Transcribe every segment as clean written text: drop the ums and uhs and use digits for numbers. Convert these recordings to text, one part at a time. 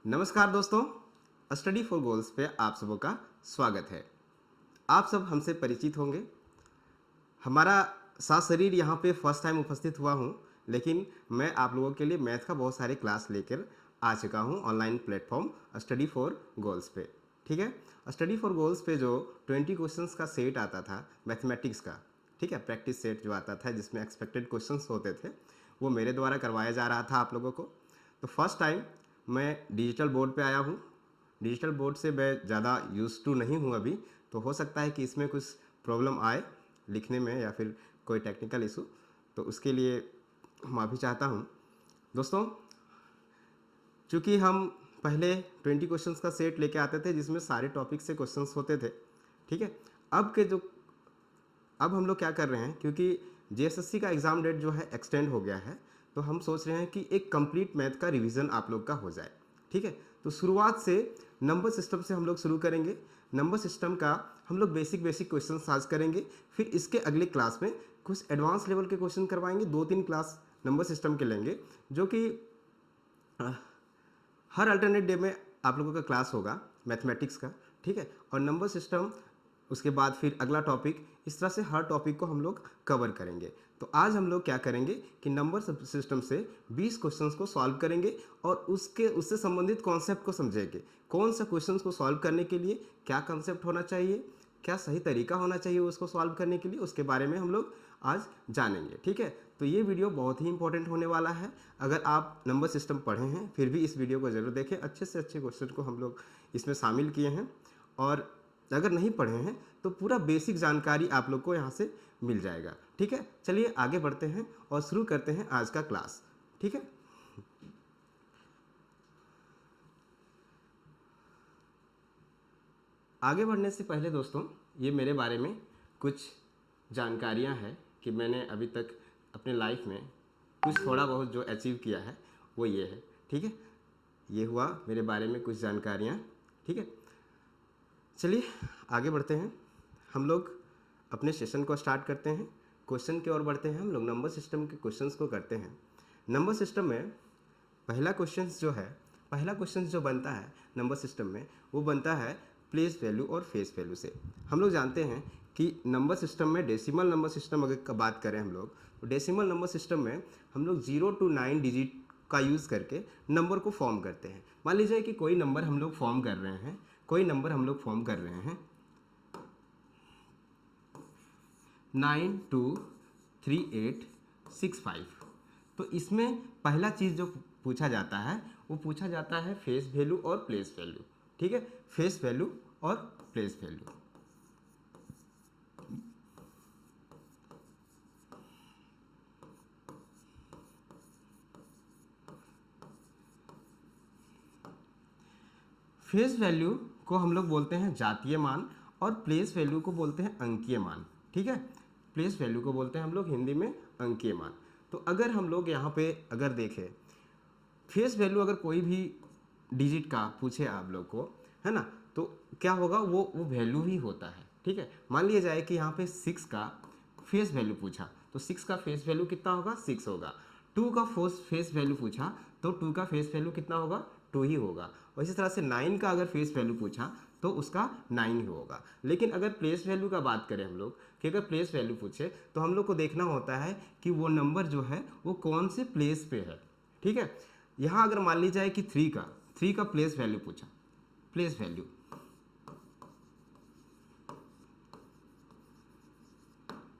नमस्कार दोस्तों, study for goals पे आप सबों का स्वागत है। आप सब हमसे परिचित होंगे। हमारा साथ शरीर यहाँ पे फर्स्ट टाइम उपस्थित हुआ हूँ, लेकिन मैं आप लोगों के लिए मैथ का बहुत सारे क्लास लेकर आ चुका हूँ online platform study for goals पे। ठीक है, स्टडी फॉर गोल्स पे जो 20 क्वेश्चंस का सेट आता था मैथमेटिक्स का, ठीक है, प्रैक्टिस सेट जो आता था जिसमें एक्सपेक्टेड क्वेश्चंस होते थे, वो मेरे द्वारा करवाया जा रहा था आप लोगों को। तो फर्स्ट टाइम मैं डिजिटल बोर्ड पे आया हूँ। डिजिटल बोर्ड से मैं ज़्यादा यूज़ टू नहीं हूँ अभी, तो हो सकता है कि इसमें कुछ प्रॉब्लम आए लिखने में या फिर कोई टेक्निकल इशू, तो उसके लिए माफ़ी चाहता हूँ दोस्तों। चूँकि हम पहले 20 क्वेश्चंस का सेट लेके आते थे जिसमें सारे टॉपिक से क्वेश्चंस होते थे, ठीक है। अब हम लोग क्या कर रहे हैं, क्योंकि जेएसएससी का एग्ज़ाम डेट जो है एक्सटेंड हो गया है, तो हम सोच रहे हैं कि एक कंप्लीट मैथ का रिवीजन आप लोग का हो जाए, ठीक है। तो शुरुआत से नंबर सिस्टम से हम लोग शुरू करेंगे। नंबर सिस्टम का हम लोग बेसिक क्वेश्चन आज करेंगे, फिर इसके अगले क्लास में कुछ एडवांस लेवल के क्वेश्चन करवाएंगे। 2-3 क्लास नंबर सिस्टम के लेंगे, जो कि हर अल्टरनेट डे में आप लोगों का क्लास होगा मैथमेटिक्स का, ठीक है। और नंबर सिस्टम उसके बाद फिर अगला टॉपिक, इस तरह से हर टॉपिक को हम लोग कवर करेंगे। तो आज हम लोग क्या करेंगे कि नंबर सिस्टम से 20 क्वेश्चंस को सॉल्व करेंगे और उससे संबंधित कॉन्सेप्ट को समझेंगे। कौन सा क्वेश्चंस को सॉल्व करने के लिए क्या कॉन्सेप्ट होना चाहिए, क्या सही तरीका होना चाहिए उसको सॉल्व करने के लिए, उसके बारे में हम लोग आज जानेंगे, ठीक है। तो ये वीडियो बहुत ही इंपॉर्टेंट होने वाला है। अगर आप नंबर सिस्टम पढ़े हैं फिर भी इस वीडियो को ज़रूर देखें। अच्छे से अच्छे क्वेश्चन को हम लोग इसमें शामिल किए हैं, और अगर नहीं पढ़े हैं तो पूरा बेसिक जानकारी आप लोग को यहाँ से मिल जाएगा, ठीक है। चलिए आगे बढ़ते हैं और शुरू करते हैं आज का क्लास, ठीक है। आगे बढ़ने से पहले दोस्तों, ये मेरे बारे में कुछ जानकारियाँ हैं कि मैंने अभी तक अपने लाइफ में कुछ थोड़ा बहुत जो अचीव किया है वो ये है, ठीक है। ये हुआ मेरे बारे में कुछ जानकारियाँ, ठीक है। चलिए आगे बढ़ते हैं। हम लोग अपने सेशन को स्टार्ट करते हैं, क्वेश्चन की ओर बढ़ते हैं। हम लोग नंबर सिस्टम के क्वेश्चंस को करते हैं। नंबर सिस्टम में पहला क्वेश्चन जो बनता है नंबर सिस्टम में, वो बनता है प्लेस वैल्यू और फेस वैल्यू से। हम लोग जानते हैं कि नंबर सिस्टम में डेसिमल नंबर सिस्टम अगर का बात करें हम लोग, तो डेसिमल नंबर सिस्टम में हम लोग 0 to 9 डिजिट का यूज़ करके नंबर को फॉर्म करते हैं। मान लीजिए कि कोई नंबर हम लोग फॉर्म कर रहे हैं 923865। तो इसमें पहला चीज़ जो पूछा जाता है वो पूछा जाता है फेस वैल्यू और प्लेस वैल्यू, ठीक है। फेस वैल्यू और प्लेस वैल्यू। फेस वैल्यू को हम लोग बोलते हैं जातीय मान और प्लेस वैल्यू को बोलते हैं अंकीय मान, ठीक है। प्लेस वैल्यू को बोलते हैं हम लोग हिंदी में अंकीय मान। तो अगर हम लोग यहाँ पे अगर देखें फेस वैल्यू, अगर कोई भी डिजिट का पूछे आप लोग को, है ना, तो क्या होगा, वो वैल्यू ही होता है, ठीक है। मान लिया जाए कि यहाँ पे 6 का फेस वैल्यू पूछा, तो 6 का फेस वैल्यू कितना होगा, 6 होगा। 2 का फेस वैल्यू पूछा तो 2 का फेस वैल्यू कितना होगा, 2 ही होगा। और इसी तरह से 9 का अगर फेस वैल्यू पूछा तो उसका 9 ही होगा। लेकिन अगर प्लेस वैल्यू का बात करें हम लोग, कि अगर प्लेस वैल्यू पूछे तो हम लोग को देखना होता है कि वो नंबर जो है वो कौन से प्लेस पे है, ठीक है। यहाँ अगर मान ली जाए कि 3 का प्लेस वैल्यू पूछा, प्लेस वैल्यू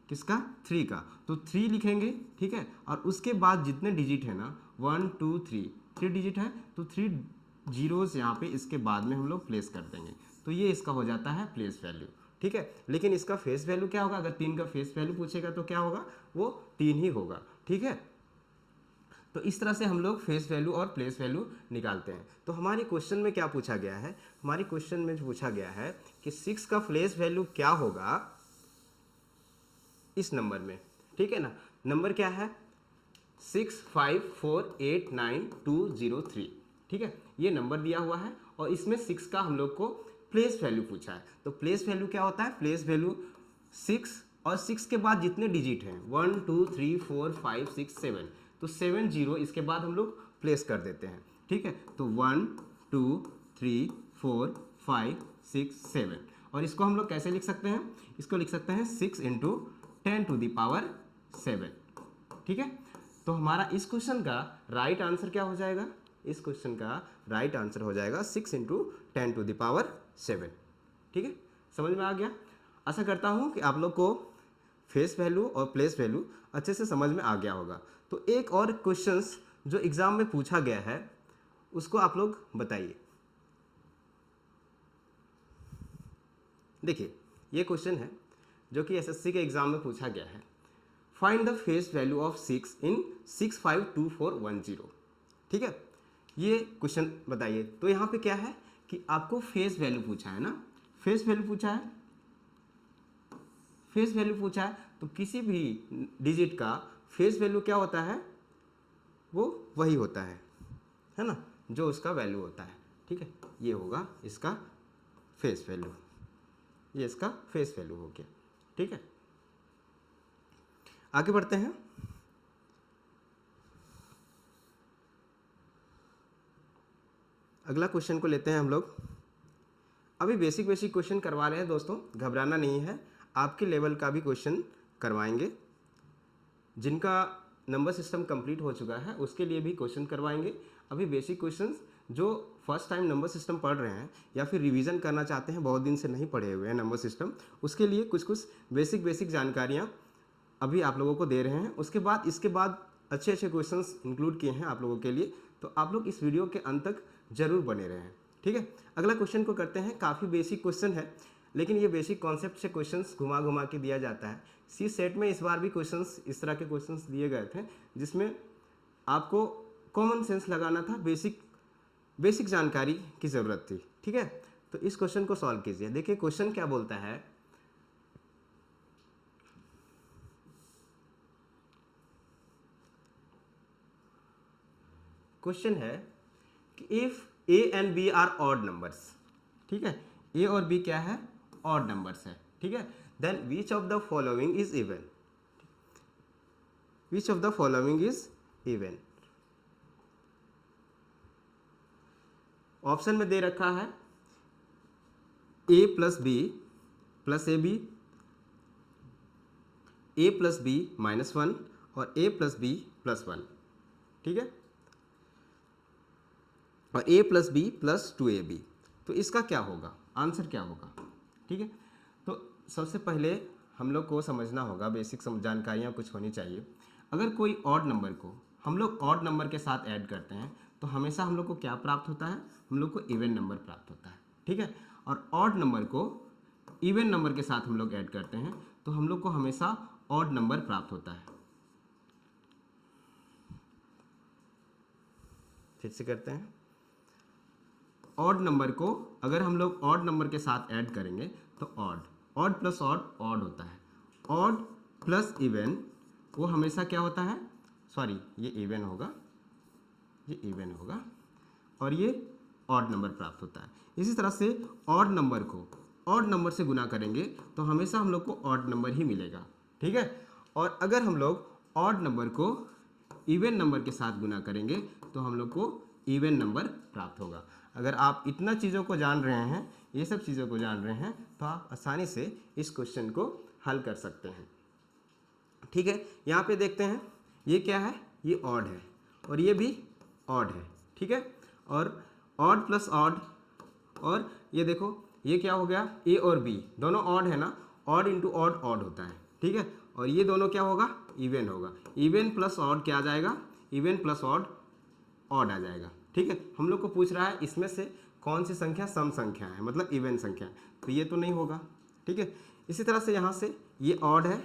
किसका, 3 का, तो 3 लिखेंगे, ठीक है। और उसके बाद जितने डिजिट है ना, 1 2 3 डिजिट है, तो 3 जीरोस यहाँ पे इसके बाद में हम लोग प्लेस कर देंगे, तो ये इसका हो जाता है प्लेस वैल्यू, ठीक है। लेकिन इसका फेस वैल्यू क्या होगा, अगर 3 का फेस वैल्यू पूछेगा तो क्या होगा, वो 3 ही होगा, ठीक है। तो इस तरह से हम लोग फेस वैल्यू और प्लेस वैल्यू निकालते हैं। तो हमारे क्वेश्चन में क्या पूछा गया है, हमारे क्वेश्चन में पूछा गया है कि 6 का प्लेस वैल्यू क्या होगा इस नंबर में, ठीक है ना। नंबर क्या है, 654899203, ठीक है। ये नंबर दिया हुआ है और इसमें 6 का हम लोग को प्लेस वैल्यू पूछा है। तो प्लेस वैल्यू क्या होता है, प्लेस वैल्यू 6 और 6 के बाद जितने डिजिट हैं 1 2 3 4 5 6 7, तो 7 0 इसके बाद हम लोग प्लेस कर देते हैं, ठीक है। तो 1 2 3 4 5 6 7। और इसको हम लोग कैसे लिख सकते हैं, इसको लिख सकते हैं 6 इंटू 10⁻7। ठीक है, तो हमारा इस क्वेश्चन का राइट आंसर क्या हो जाएगा, इस क्वेश्चन का राइट आंसर हो जाएगा 6 इंटू 10⁻7। ठीक है, समझ में आ गया। आशा करता हूँ कि आप लोग को फेस वैल्यू और प्लेस वैल्यू अच्छे से समझ में आ गया होगा। तो एक और क्वेश्चंस जो एग्जाम में पूछा गया है उसको आप लोग बताइए। देखिए ये क्वेश्चन है जो कि एसएससी के एग्जाम में पूछा गया है। Find the face value of 6 इन 652410। ठीक है, ये क्वेश्चन बताइए। तो यहाँ पे क्या है कि आपको फेस वैल्यू पूछा है ना, फेस वैल्यू पूछा है, फेस वैल्यू पूछा है। तो किसी भी डिजिट का फेस वैल्यू क्या होता है, वो वही होता है ना, जो उसका वैल्यू होता है। ठीक है, ये होगा इसका फेस वैल्यू, ये इसका फेस वैल्यू हो गया। ठीक है, आगे बढ़ते हैं। अगला क्वेश्चन को लेते हैं हम लोग। अभी बेसिक क्वेश्चन करवा रहे हैं दोस्तों, घबराना नहीं है, आपके लेवल का भी क्वेश्चन करवाएंगे। जिनका नंबर सिस्टम कंप्लीट हो चुका है उसके लिए भी क्वेश्चन करवाएंगे। अभी बेसिक क्वेश्चंस जो फर्स्ट टाइम नंबर सिस्टम पढ़ रहे हैं या फिर रिवीजन करना चाहते हैं, बहुत दिन से नहीं पढ़े हुए हैं नंबर सिस्टम, उसके लिए कुछ बेसिक जानकारियाँ अभी आप लोगों को दे रहे हैं। उसके बाद इसके बाद अच्छे क्वेश्चंस इंक्लूड किए हैं आप लोगों के लिए, तो आप लोग इस वीडियो के अंत तक जरूर बने रहें। ठीक है, अगला क्वेश्चन को करते हैं। काफ़ी बेसिक क्वेश्चन है, लेकिन ये बेसिक कॉन्सेप्ट से क्वेश्चंस घुमा के दिया जाता है। सी सेट में इस बार भी क्वेश्चंस इस तरह के क्वेश्चंस दिए गए थे जिसमें आपको कॉमन सेंस लगाना था, बेसिक जानकारी की ज़रूरत थी। ठीक है, तो इस क्वेश्चन को सॉल्व कीजिए। देखिए क्वेश्चन क्या बोलता है, क्वेश्चन है कि if A and B are odd numbers. ठीक है, ए और बी क्या है, ऑड नंबर्स है। ठीक है, then which of the following is even, which of the following is even. Option में दे रखा है A plus B plus A B, A plus B -1 और ए प्लस बी +1। ठीक है, और a plus B plus 2ab। तो इसका क्या होगा, आंसर क्या होगा। ठीक है, तो सबसे पहले हम लोग को समझना होगा, बेसिक जानकारियाँ कुछ होनी चाहिए। अगर कोई ऑड नंबर को हम लोग ऑड नंबर के साथ ऐड करते हैं तो हमेशा हम लोग को क्या प्राप्त होता है, हम लोग को इवन नंबर प्राप्त होता है। ठीक है, और ऑड नंबर को इवन नंबर के साथ हम लोग ऐड करते हैं तो हम लोग को हमेशा ऑड नंबर प्राप्त होता है। फिर से करते हैं, ऑड नंबर को अगर हम लोग ऑड नंबर के साथ ऐड करेंगे तो ऑड प्लस ऑड होता है। ऑड प्लस इवन वो हमेशा क्या होता है, सॉरी ये इवन होगा, ये इवन होगा और ये ऑड नंबर प्राप्त होता है। इसी तरह से ऑड नंबर को ऑड नंबर से गुना करेंगे तो हमेशा हम लोग को ऑड नंबर ही मिलेगा। ठीक है, और अगर हम लोग ऑड नंबर को इवन नंबर के साथ गुना करेंगे तो हम लोग को इवन नंबर प्राप्त होगा। अगर आप इतना चीज़ों को जान रहे हैं, ये सब चीज़ों को जान रहे हैं, तो आप आसानी से इस क्वेश्चन को हल कर सकते हैं। ठीक है, यहाँ पे देखते हैं ये क्या है, ये ऑड है और ये भी ऑड है। ठीक है, और ऑड प्लस ऑड, और ये देखो ये क्या हो गया, ए और बी दोनों ऑड है ना, ऑड इंटू ऑड ऑड होता है। ठीक है, और ये दोनों क्या होगा, इवन होगा। इवन प्लस ऑड क्या आ जाएगा, इवन प्लस ऑड ऑड आ जाएगा। ठीक है, हम लोग को पूछ रहा है इसमें से कौन सी संख्या सम संख्या है, मतलब इवन संख्या, तो ये तो नहीं होगा। ठीक है, इसी तरह से यहाँ से ये ऑड है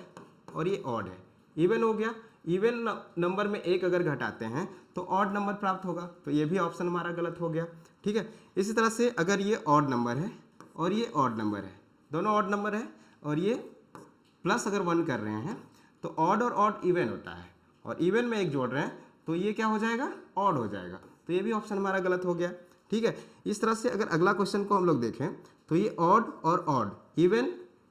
और ये ऑड है, इवन हो गया। इवन नंबर में एक अगर घटाते हैं तो ऑड नंबर प्राप्त होगा, तो ये भी ऑप्शन हमारा गलत हो गया। ठीक है, इसी तरह से अगर ये ऑड नंबर है और ये ऑड नंबर है, दोनों ऑड नंबर है और ये प्लस अगर 1 कर रहे हैं तो ऑड और ऑड इवन होता है, और इवन में एक जोड़ रहे हैं तो ये क्या हो जाएगा, ऑड हो जाएगा, तो ये भी ऑप्शन हमारा गलत हो गया। ठीक है, इस तरह से अगर अगला क्वेश्चन को हम लोग देखें तो ये ऑड और ऑड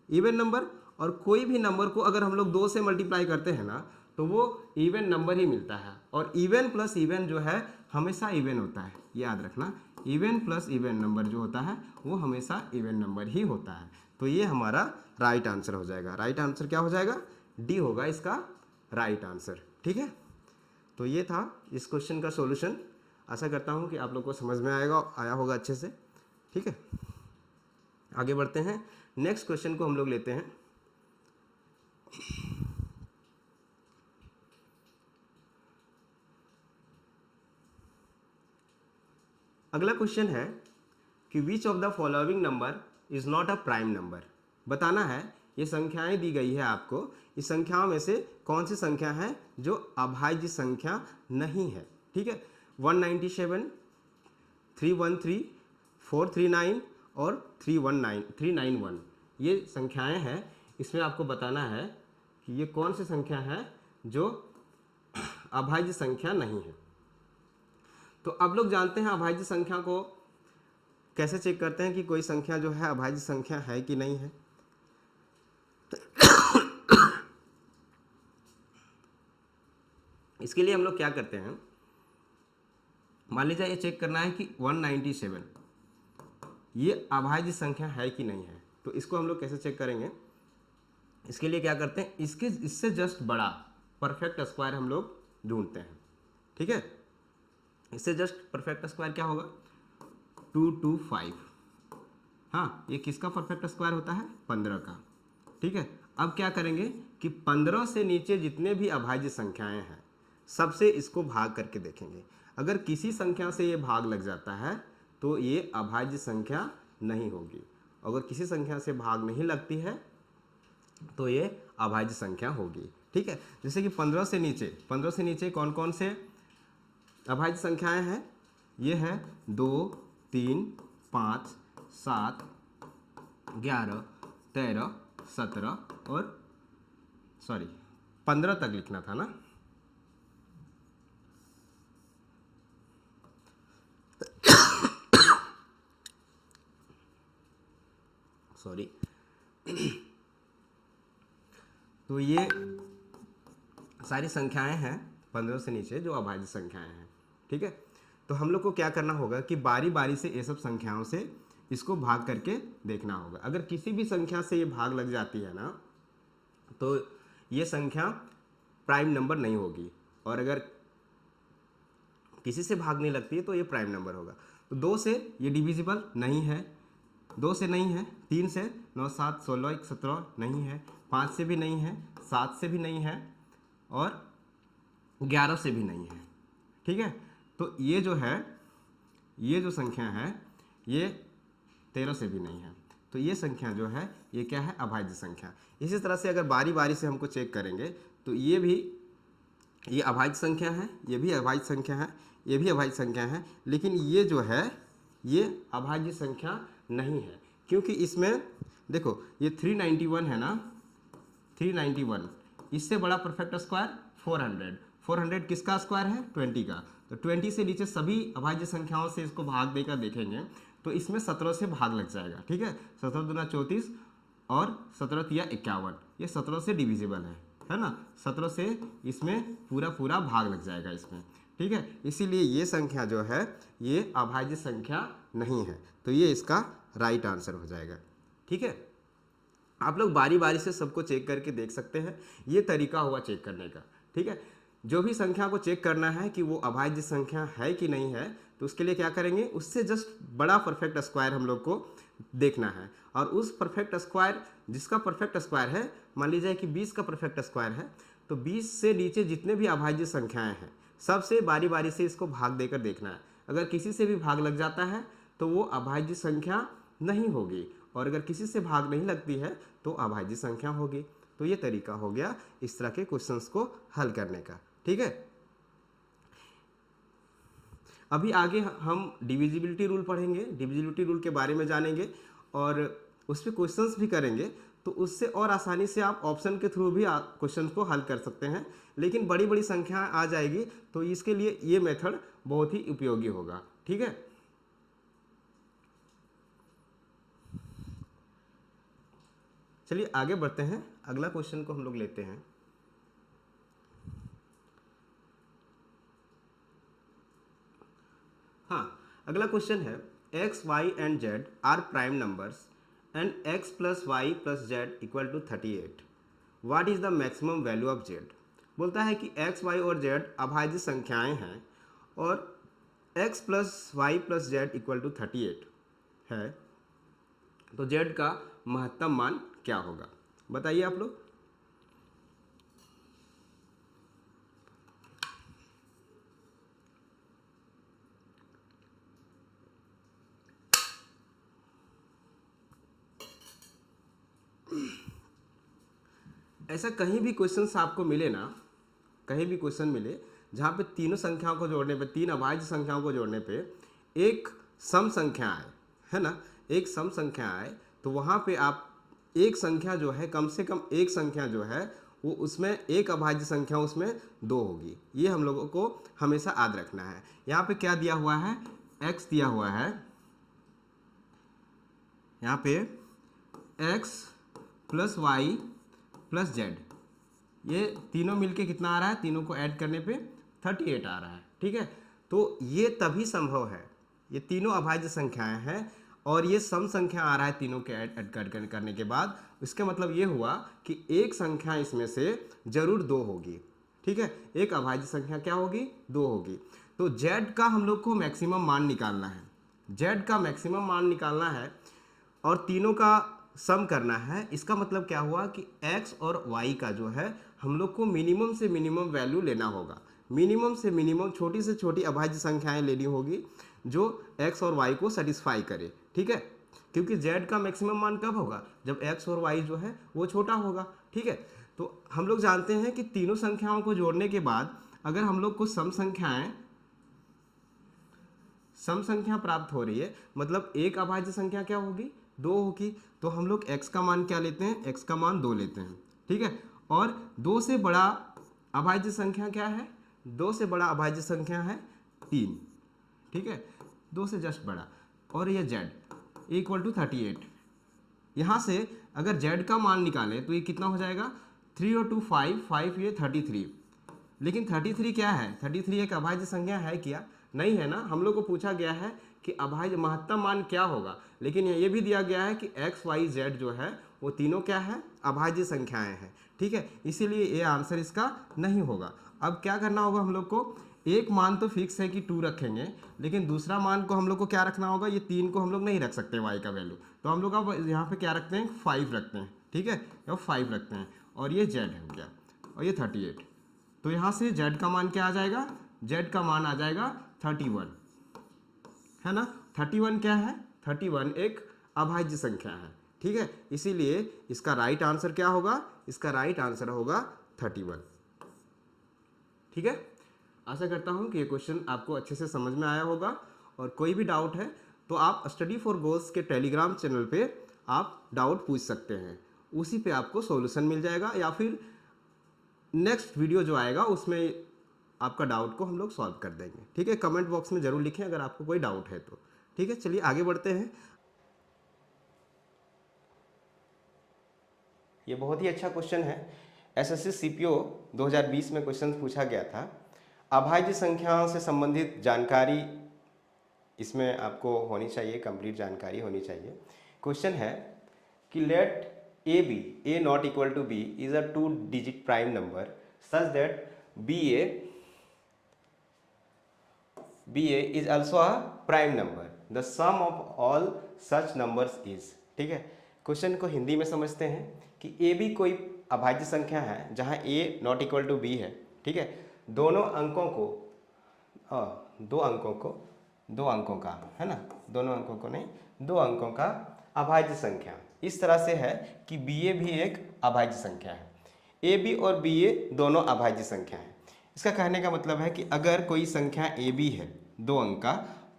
इवन नंबर, और कोई भी नंबर को अगर हम लोग 2 से मल्टीप्लाई करते हैं ना तो वो इवन नंबर ही मिलता है। और इवन प्लस इवन जो है हमेशा इवन होता है, याद रखना, इवन प्लस इवन नंबर जो होता है वो हमेशा इवन नंबर ही होता है। तो ये हमारा राइट आंसर हो जाएगा। राइट आंसर क्या हो जाएगा? डी होगा इसका राइट आंसर। ठीक है, तो ये था इस क्वेश्चन का सॉल्यूशन। आशा करता हूँ कि आप लोग को समझ में आया होगा अच्छे से। ठीक है, आगे बढ़ते हैं। नेक्स्ट क्वेश्चन को हम लोग लेते हैं। अगला क्वेश्चन है कि विच of the following number is not a prime number. बताना है, ये संख्याएं दी गई है आपको, इस संख्याओं में से कौन सी संख्या है जो अभाज्य संख्या नहीं है। ठीक है, 197, 313, 439 और 391 ये संख्याएं हैं। इसमें आपको बताना है कि ये कौन सी संख्या है जो अभाज्य संख्या नहीं है। तो आप लोग जानते हैं अभाज्य संख्या को कैसे चेक करते हैं कि कोई संख्या जो है अभाज्य संख्या है कि नहीं है। इसके लिए हम लोग क्या करते हैं, मान लीजिए ये चेक करना है कि 197 ये अभाज्य संख्या है कि नहीं है। तो इसको हम लोग कैसे चेक करेंगे? इसके लिए क्या करते हैं, इससे जस्ट बड़ा परफेक्ट स्क्वायर हम लोग ढूंढते हैं। ठीक है, इससे जस्ट परफेक्ट स्क्वायर क्या होगा? 225। हाँ, ये किसका परफेक्ट स्क्वायर होता है? 15 का। ठीक है, अब क्या करेंगे कि 15 से नीचे जितने भी अभाज्य संख्याएं हैं सबसे इसको भाग करके देखेंगे। अगर किसी संख्या से ये भाग लग जाता है तो ये अभाज्य संख्या नहीं होगी। अगर किसी संख्या से भाग नहीं लगती है तो ये अभाज्य संख्या होगी। ठीक है, जैसे कि 15 से नीचे कौन कौन से अभाज्य संख्याएं हैं? ये है 2, 3, 5, 7, 11, 13, 17 और 15 तक लिखना था ना। सॉरी। तो ये सारी संख्याएं हैं 15 से नीचे जो अभाज्य संख्याएं हैं। ठीक है, तो हम लोग को क्या करना होगा कि बारी बारी से ये सब संख्याओं से इसको भाग करके देखना होगा। अगर किसी भी संख्या से ये भाग लग जाती है ना तो ये संख्या प्राइम नंबर नहीं होगी, और अगर किसी से भाग नहीं लगती है तो ये प्राइम नंबर होगा। तो 2 से ये डिविजिबल नहीं है, 2 से नहीं है, 3 से 9, 7, 16, 1, 17 नहीं है, 5 से भी नहीं है, 7 से भी नहीं है और 11 से भी नहीं है। ठीक है, तो ये जो है, ये जो संख्या है ये 13 से भी नहीं है। तो ये संख्या जो है ये क्या है? अभाज्य संख्या। इसी तरह से अगर बारी बारी से हमको चेक करेंगे तो ये भी, ये अभाज्य संख्या है, ये भी अभाज्य संख्या है, ये भी अभाज्य संख्या है, लेकिन ये जो है ये अभाज्य संख्या नहीं है। क्योंकि इसमें देखो ये 391 है ना, 391, इससे बड़ा परफेक्ट स्क्वायर 400, 400 किसका स्क्वायर है? 20 का। तो 20 से नीचे सभी अभाज्य संख्याओं से इसको भाग देकर देखेंगे तो इसमें 17 से भाग लग जाएगा। ठीक है, 17 दूना 34 और 17 तिया 51, ये 17 से डिविजिबल है ना, 17 से इसमें पूरा भाग लग जाएगा इसमें। ठीक है, इसीलिए ये संख्या जो है ये अभाज्य संख्या नहीं है। तो ये इसका राइट आंसर हो जाएगा। ठीक है, आप लोग बारी बारी से सबको चेक करके देख सकते हैं, ये तरीका हुआ चेक करने का। ठीक है, जो भी संख्या को चेक करना है कि वो अभाज्य संख्या है कि नहीं है तो उसके लिए क्या करेंगे, उससे जस्ट बड़ा परफेक्ट स्क्वायर हम लोग को देखना है। और उस परफेक्ट स्क्वायर, जिसका परफेक्ट स्क्वायर है, मान लीजिए कि 20 का परफेक्ट स्क्वायर है, तो 20 से नीचे जितने भी अभाज्य संख्याएं हैं सबसे बारी बारी से इसको भाग देकर देखना है। अगर किसी से भी भाग लग जाता है तो वो अभाज्य संख्या नहीं होगी, और अगर किसी से भाग नहीं लगती है तो अभाज्य संख्या होगी। तो ये तरीका हो गया इस तरह के क्वेश्चंस को हल करने का। ठीक है, अभी आगे हम डिविजिबिलिटी रूल पढ़ेंगे, डिविजिबिलिटी रूल के बारे में जानेंगे और उस पर क्वेश्चंस भी करेंगे। तो उससे और आसानी से आप ऑप्शन के थ्रू भी क्वेश्चन को हल कर सकते हैं। लेकिन बड़ी बड़ी संख्या आ जाएगी तो इसके लिए ये मेथड बहुत ही उपयोगी होगा। ठीक है, चलिए आगे बढ़ते हैं। अगला क्वेश्चन को हम लोग लेते हैं। अगला क्वेश्चन है X Y and Z are prime numbers and X plus Y plus Z equal to 38, what is the maximum value of Z. बोलता है कि एक्स वाई और जेड अभाज्य संख्याएं हैं और X plus Y plus Z equal to 38 है, तो जेड का महत्तम मान क्या होगा, बताइए आप लोग। ऐसा कहीं भी क्वेश्चन आपको मिले ना, कहीं भी क्वेश्चन मिले जहाँ पे तीनों संख्याओं को जोड़ने पे, तीन अभाज्य संख्याओं को जोड़ने पे एक सम संख्या आए, है ना, एक सम संख्या आए, तो वहाँ पे आप एक संख्या जो है, कम से कम एक संख्या जो है वो उसमें एक अभाज्य संख्या उसमें 2 होगी। ये हम लोगों को हमेशा याद रखना है। यहाँ पे क्या दिया हुआ है, x दिया हुआ है, यहाँ पे x plus Y plus Z, ये तीनों मिलके कितना आ रहा है, तीनों को ऐड करने पे 38 आ रहा है, ठीक है। तो ये तभी संभव है, ये तीनों अभाज्य संख्याएं हैं और ये सम संख्या आ रहा है तीनों के ऐड करने के बाद। इसका मतलब ये हुआ कि एक संख्या इसमें से जरूर 2 होगी, ठीक है, एक अभाज्य संख्या क्या होगी, 2 होगी। तो z का हम लोग को मैक्सिमम मान निकालना है, z का मैक्सिमम मान निकालना है और तीनों का सम करना है। इसका मतलब क्या हुआ कि x और y का जो है हम लोग को मिनिमम से मिनिमम वैल्यू लेना होगा, मिनिमम से मिनिमम छोटी से छोटी अभाज्य संख्याएं लेनी होगी जो x और y को सेटिस्फाई करे, ठीक है, क्योंकि z का मैक्सिमम मान कब होगा, जब x और y जो है वो छोटा होगा, ठीक है। तो हम लोग जानते हैं कि तीनों संख्याओं को जोड़ने के बाद अगर हम लोग को सम संख्या प्राप्त हो रही है, मतलब एक अभाज्य संख्या क्या होगी, 2 होगी। तो हम लोग x का मान क्या लेते हैं, x का मान 2 लेते हैं, ठीक है। और 2 से बड़ा अभाज्य संख्या क्या है, 2 से बड़ा अभाज्य संख्या है 3, ठीक है, 2 से जस्ट बड़ा। और ये z इक्वल टू 38, यहाँ से अगर z का मान निकालें तो ये कितना हो जाएगा, 3 और 2 5, 5 ये 33। लेकिन 33 क्या है, 33 एक अभाज्य संख्या है क्या, नहीं है ना। हम लोग को पूछा गया है कि अभाज्य महत्तम मान क्या होगा, लेकिन ये भी दिया गया है कि x y z जो है वो तीनों क्या है, अभाज्य संख्याएं हैं, ठीक है, इसीलिए ये आंसर इसका नहीं होगा। अब क्या करना होगा हम लोग को, एक मान तो फिक्स है कि 2 रखेंगे, लेकिन दूसरा मान को हम लोग को क्या रखना होगा, ये 3 को हम लोग नहीं रख सकते y का वैल्यू, तो हम लोग अब यहाँ पे क्या रखते हैं, 5 रखते हैं, ठीक है, अब 5 रखते हैं और ये z हो गया और ये 38। तो यहाँ से z का मान क्या आ जाएगा, z का मान आ जाएगा 31, है ना। 31 क्या है, 31 एक अभाज्य संख्या है, ठीक है, इसीलिए इसका राइट आंसर क्या होगा, इसका राइट आंसर होगा 31, ठीक है। आशा करता हूँ कि ये क्वेश्चन आपको अच्छे से समझ में आया होगा और कोई भी डाउट है तो आप स्टडी फॉर गोल्स के टेलीग्राम चैनल पे आप डाउट पूछ सकते हैं, उसी पे आपको सॉल्यूशन मिल जाएगा, या फिर नेक्स्ट वीडियो जो आएगा उसमें आपका डाउट को हम लोग सॉल्व कर देंगे, ठीक है। कमेंट बॉक्स में ज़रूर लिखें अगर आपको कोई डाउट है तो, ठीक है। चलिए आगे बढ़ते हैं। ये बहुत ही अच्छा क्वेश्चन है, एसएससी सीपीओ 2020 में क्वेश्चन पूछा गया था। अभाज्य संख्याओं से संबंधित जानकारी इसमें आपको होनी चाहिए, कंप्लीट जानकारी होनी चाहिए। क्वेश्चन है कि let A B, A not equal to B is a 2 digit prime number such that BA is also a prime number. The sum of all such numbers is, ठीक है। क्वेश्चन को हिंदी में समझते हैं कि AB कोई अभाज्य संख्या है जहाँ A not equal to B है, ठीक है, दोनों अंकों का, है ना, दोनों अंकों को नहीं, 2 अंकों का अभाज्य संख्या इस तरह से है कि BA भी एक अभाज्य संख्या है, AB और BA दोनों अभाज्य संख्या है। इसका कहने का मतलब है कि अगर कोई संख्या ए बी है 2 अंक का,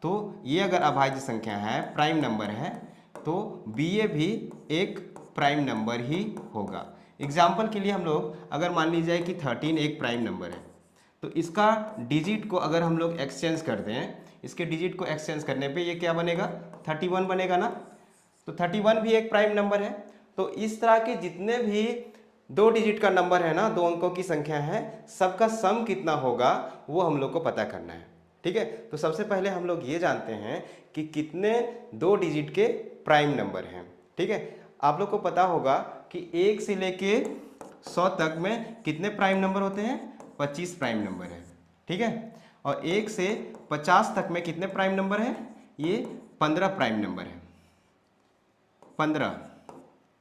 तो ये अगर अभाज्य संख्या है, प्राइम नंबर है, तो बी ए भी एक प्राइम नंबर ही होगा। एग्जाम्पल के लिए हम लोग अगर मान लीजिए कि 13 एक प्राइम नंबर है, तो इसका डिजिट को अगर हम लोग एक्सचेंज कर दें, इसके डिजिट को एक्सचेंज करने पे ये क्या बनेगा, 31 बनेगा ना। तो 31 भी एक प्राइम नंबर है। तो इस तरह के जितने भी 2 डिजिट का नंबर है ना, 2 अंकों की संख्या है, सबका सम कितना होगा वो हम लोग को पता करना है। ठीक है। तो सबसे पहले हम लोग ये जानते हैं कि कितने 2 डिजिट के प्राइम नंबर हैं। ठीक है, आप लोग को पता होगा कि 1 से लेके 100 तक में कितने प्राइम नंबर होते हैं, 25 प्राइम नंबर है। ठीक है, और 1 से 50 तक में कितने प्राइम नंबर हैं, ये 15 प्राइम नंबर है, 15।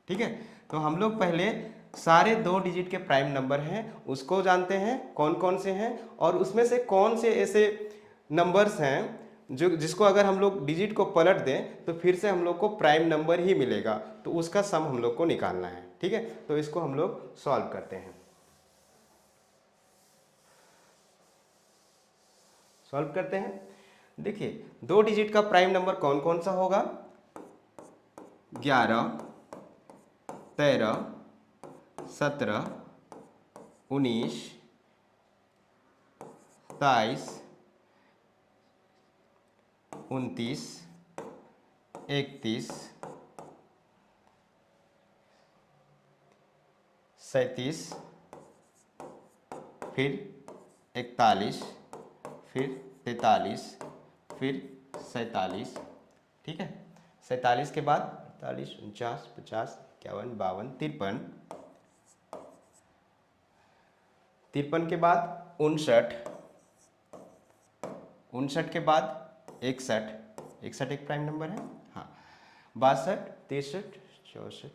ठीक है, तो हम लोग पहले सारे 2 डिजिट के प्राइम नंबर हैं उसको जानते हैं कौन कौन से हैं, और उसमें से कौन से ऐसे नंबर्स हैं जो जिसको अगर हम लोग डिजिट को पलट दें तो फिर से हम लोग को प्राइम नंबर ही मिलेगा, तो उसका सम हम लोग को निकालना है। ठीक है, तो इसको हम लोग सॉल्व करते हैं। सॉल्व करते हैं। देखिए 2 डिजिट का प्राइम नंबर कौन कौन सा होगा, 11, 13, 17, 19, 22, 29, 31, 37, फिर 41, फिर 43, फिर 47। ठीक है, 47 के बाद 48, 49, 50, 51, 52, 53, 53 के बाद 59, 59 के बाद 61, 61 एक प्राइम नंबर है, हाँ, 62, 63, 64,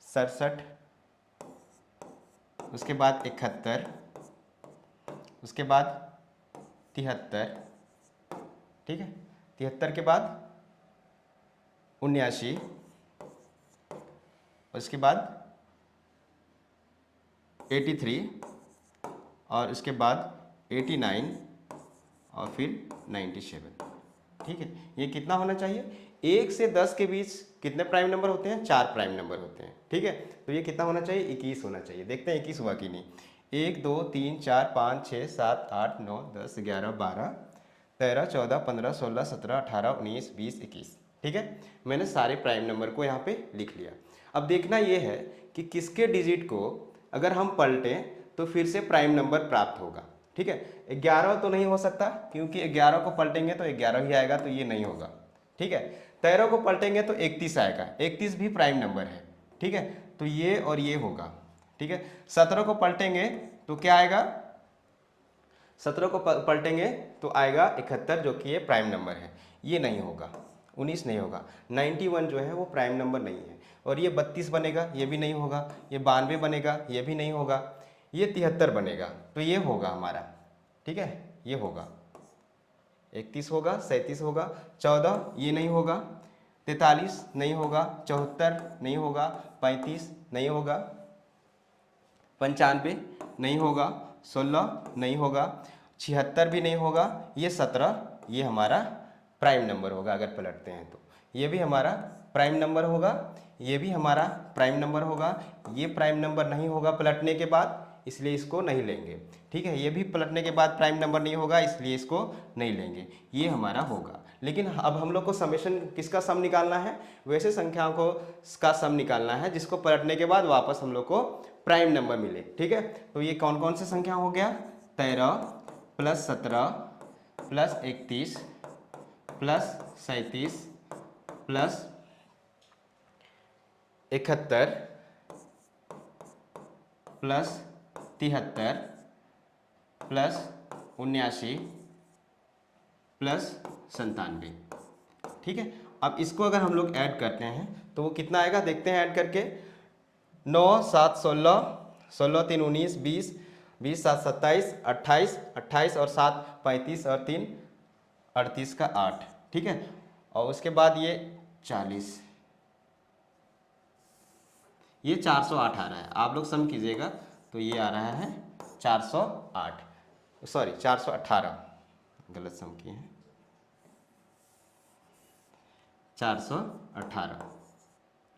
67, उसके बाद 71, उसके बाद 73। ठीक है, 73 के बाद 79, उसके बाद 83, और उसके बाद 89, और फिर 97। ठीक है, ये कितना होना चाहिए, 1 से 10 के बीच कितने प्राइम नंबर होते हैं, 4 प्राइम नंबर होते हैं। ठीक है, तो ये कितना होना चाहिए, 21 होना चाहिए। देखते हैं 21 हुआ कि नहीं। 1 2 3 4 5 6 7 8 9 10 11 12 13 14 15 16 17 18 19 20 21। ठीक है, मैंने सारे प्राइम नंबर को यहाँ पे लिख लिया। अब देखना ये है कि किसके डिजिट को अगर हम पलटें तो फिर से प्राइम नंबर प्राप्त होगा। ठीक है, 11 तो नहीं हो सकता क्योंकि 11 को पलटेंगे तो 11 ही आएगा, तो ये नहीं होगा। ठीक है, 13 को पलटेंगे तो 31 आएगा, 31 भी प्राइम नंबर है। ठीक है, तो ये और ये होगा। ठीक है, 17 को पलटेंगे तो क्या आएगा, 17 को पलटेंगे तो आएगा 71 जो कि ये प्राइम नंबर है, ये नहीं होगा। 19 नहीं होगा, 91 जो है वो प्राइम नंबर नहीं है, और ये 32 बनेगा, ये भी नहीं होगा, ये 92 बनेगा, ये भी नहीं होगा, ये 73 बनेगा, तो ये होगा हमारा। ठीक है, ये होगा 31 होगा, 37 होगा, 14 ये नहीं होगा, 43 नहीं होगा, 74 नहीं होगा, 35 नहीं होगा, 95 नहीं होगा, 16 नहीं होगा, 76 भी नहीं होगा, ये 17 ये हमारा प्राइम नंबर होगा अगर पलटते हैं तो। ये भी हमारा प्राइम नंबर होगा, ये भी हमारा प्राइम नंबर होगा, ये प्राइम नंबर नहीं होगा पलटने के बाद, इसलिए इसको नहीं लेंगे। ठीक है, ये भी पलटने के बाद प्राइम नंबर नहीं होगा, इसलिए इसको नहीं लेंगे, ये हमारा होगा। लेकिन अब हम लोग को समेशन किसका सम निकालना है, वैसे संख्याओं को का सम निकालना है जिसको पलटने के बाद वापस हम लोग को प्राइम नंबर मिले। ठीक है, तो ये कौन कौन से संख्या हो गया, 13 plus 17 plus 31 plus 37 plus 71 plus 73 plus 79 plus 97। ठीक है, अब इसको अगर हम लोग ऐड करते हैं तो वो कितना आएगा, देखते हैं ऐड करके। 9 7 16, 16 3 19 20, 20 7 27, 28, 28 और 7 35 और 3 38 का 8। ठीक है, और उसके बाद ये 40, ये 408 आ रहा है। आप लोग सम कीजिएगा तो ये आ रहा है 408, सॉरी 418, गलत सम किए हैं, 418।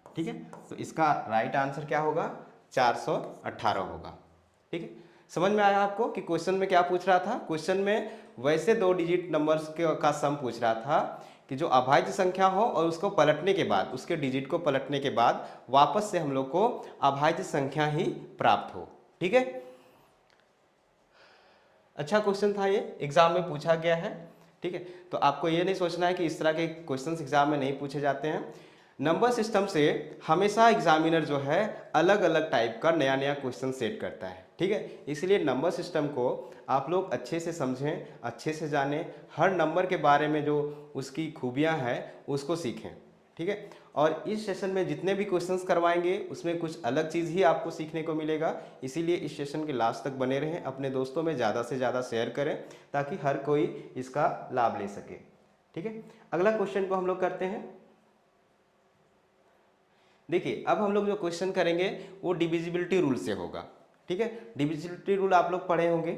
ठीक है, तो इसका राइट आंसर क्या होगा, 418 होगा। ठीक है, समझ में आया आपको कि क्वेश्चन में क्या पूछ रहा था। क्वेश्चन में वैसे 2 डिजिट नंबर्स का सम पूछ रहा था कि जो अभाज्य संख्या हो और उसको पलटने के बाद, उसके डिजिट को पलटने के बाद वापस से हम लोग को अभाज्य संख्या ही प्राप्त हो। ठीक है, अच्छा क्वेश्चन था, ये एग्जाम में पूछा गया है। ठीक है, तो आपको ये नहीं सोचना है कि इस तरह के क्वेश्चंस एग्जाम में नहीं पूछे जाते हैं। नंबर सिस्टम से हमेशा एग्जामिनर जो है अलग अलग टाइप का नया नया क्वेश्चन सेट करता है। ठीक है, इसलिए नंबर सिस्टम को आप लोग अच्छे से समझें, अच्छे से जानें, हर नंबर के बारे में जो उसकी खूबियां हैं उसको सीखें। ठीक है, और इस सेशन में जितने भी क्वेश्चंस करवाएंगे उसमें कुछ अलग चीज़ ही आपको सीखने को मिलेगा। इसीलिए इस सेशन के लास्ट तक बने रहें, अपने दोस्तों में ज़्यादा से ज़्यादा शेयर करें ताकि हर कोई इसका लाभ ले सके। ठीक है, अगला क्वेश्चन को हम लोग करते हैं। देखिए, अब हम लोग जो क्वेश्चन करेंगे वो डिविजिबिलिटी रूल से होगा। ठीक है, डिविजिबिलिटी रूल आप लोग पढ़े होंगे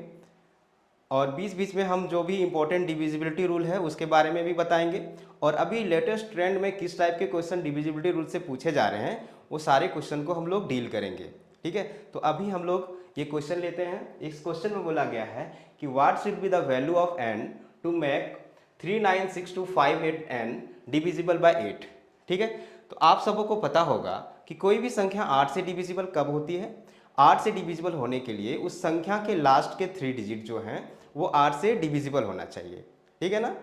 और बीच बीच में हम जो भी इंपॉर्टेंट डिविजिबिलिटी रूल है उसके बारे में भी बताएंगे। और अभी लेटेस्ट ट्रेंड में किस टाइप के क्वेश्चन डिविजिबिलिटी रूल से पूछे जा रहे हैं वो सारे क्वेश्चन को हम लोग डील करेंगे। ठीक है, तो अभी हम लोग ये क्वेश्चन लेते हैं। इस क्वेश्चन में बोला गया है कि what should be the value of n to make 39625 n divisible by 8। ठीक है, तो आप सबों को पता होगा कि कोई भी संख्या 8 से डिविजिबल कब होती है। 8 से डिविजिबल होने के लिए उस संख्या के लास्ट के 3 डिजिट जो हैं वो 8 से डिविजिबल होना चाहिए। ठीक है ना,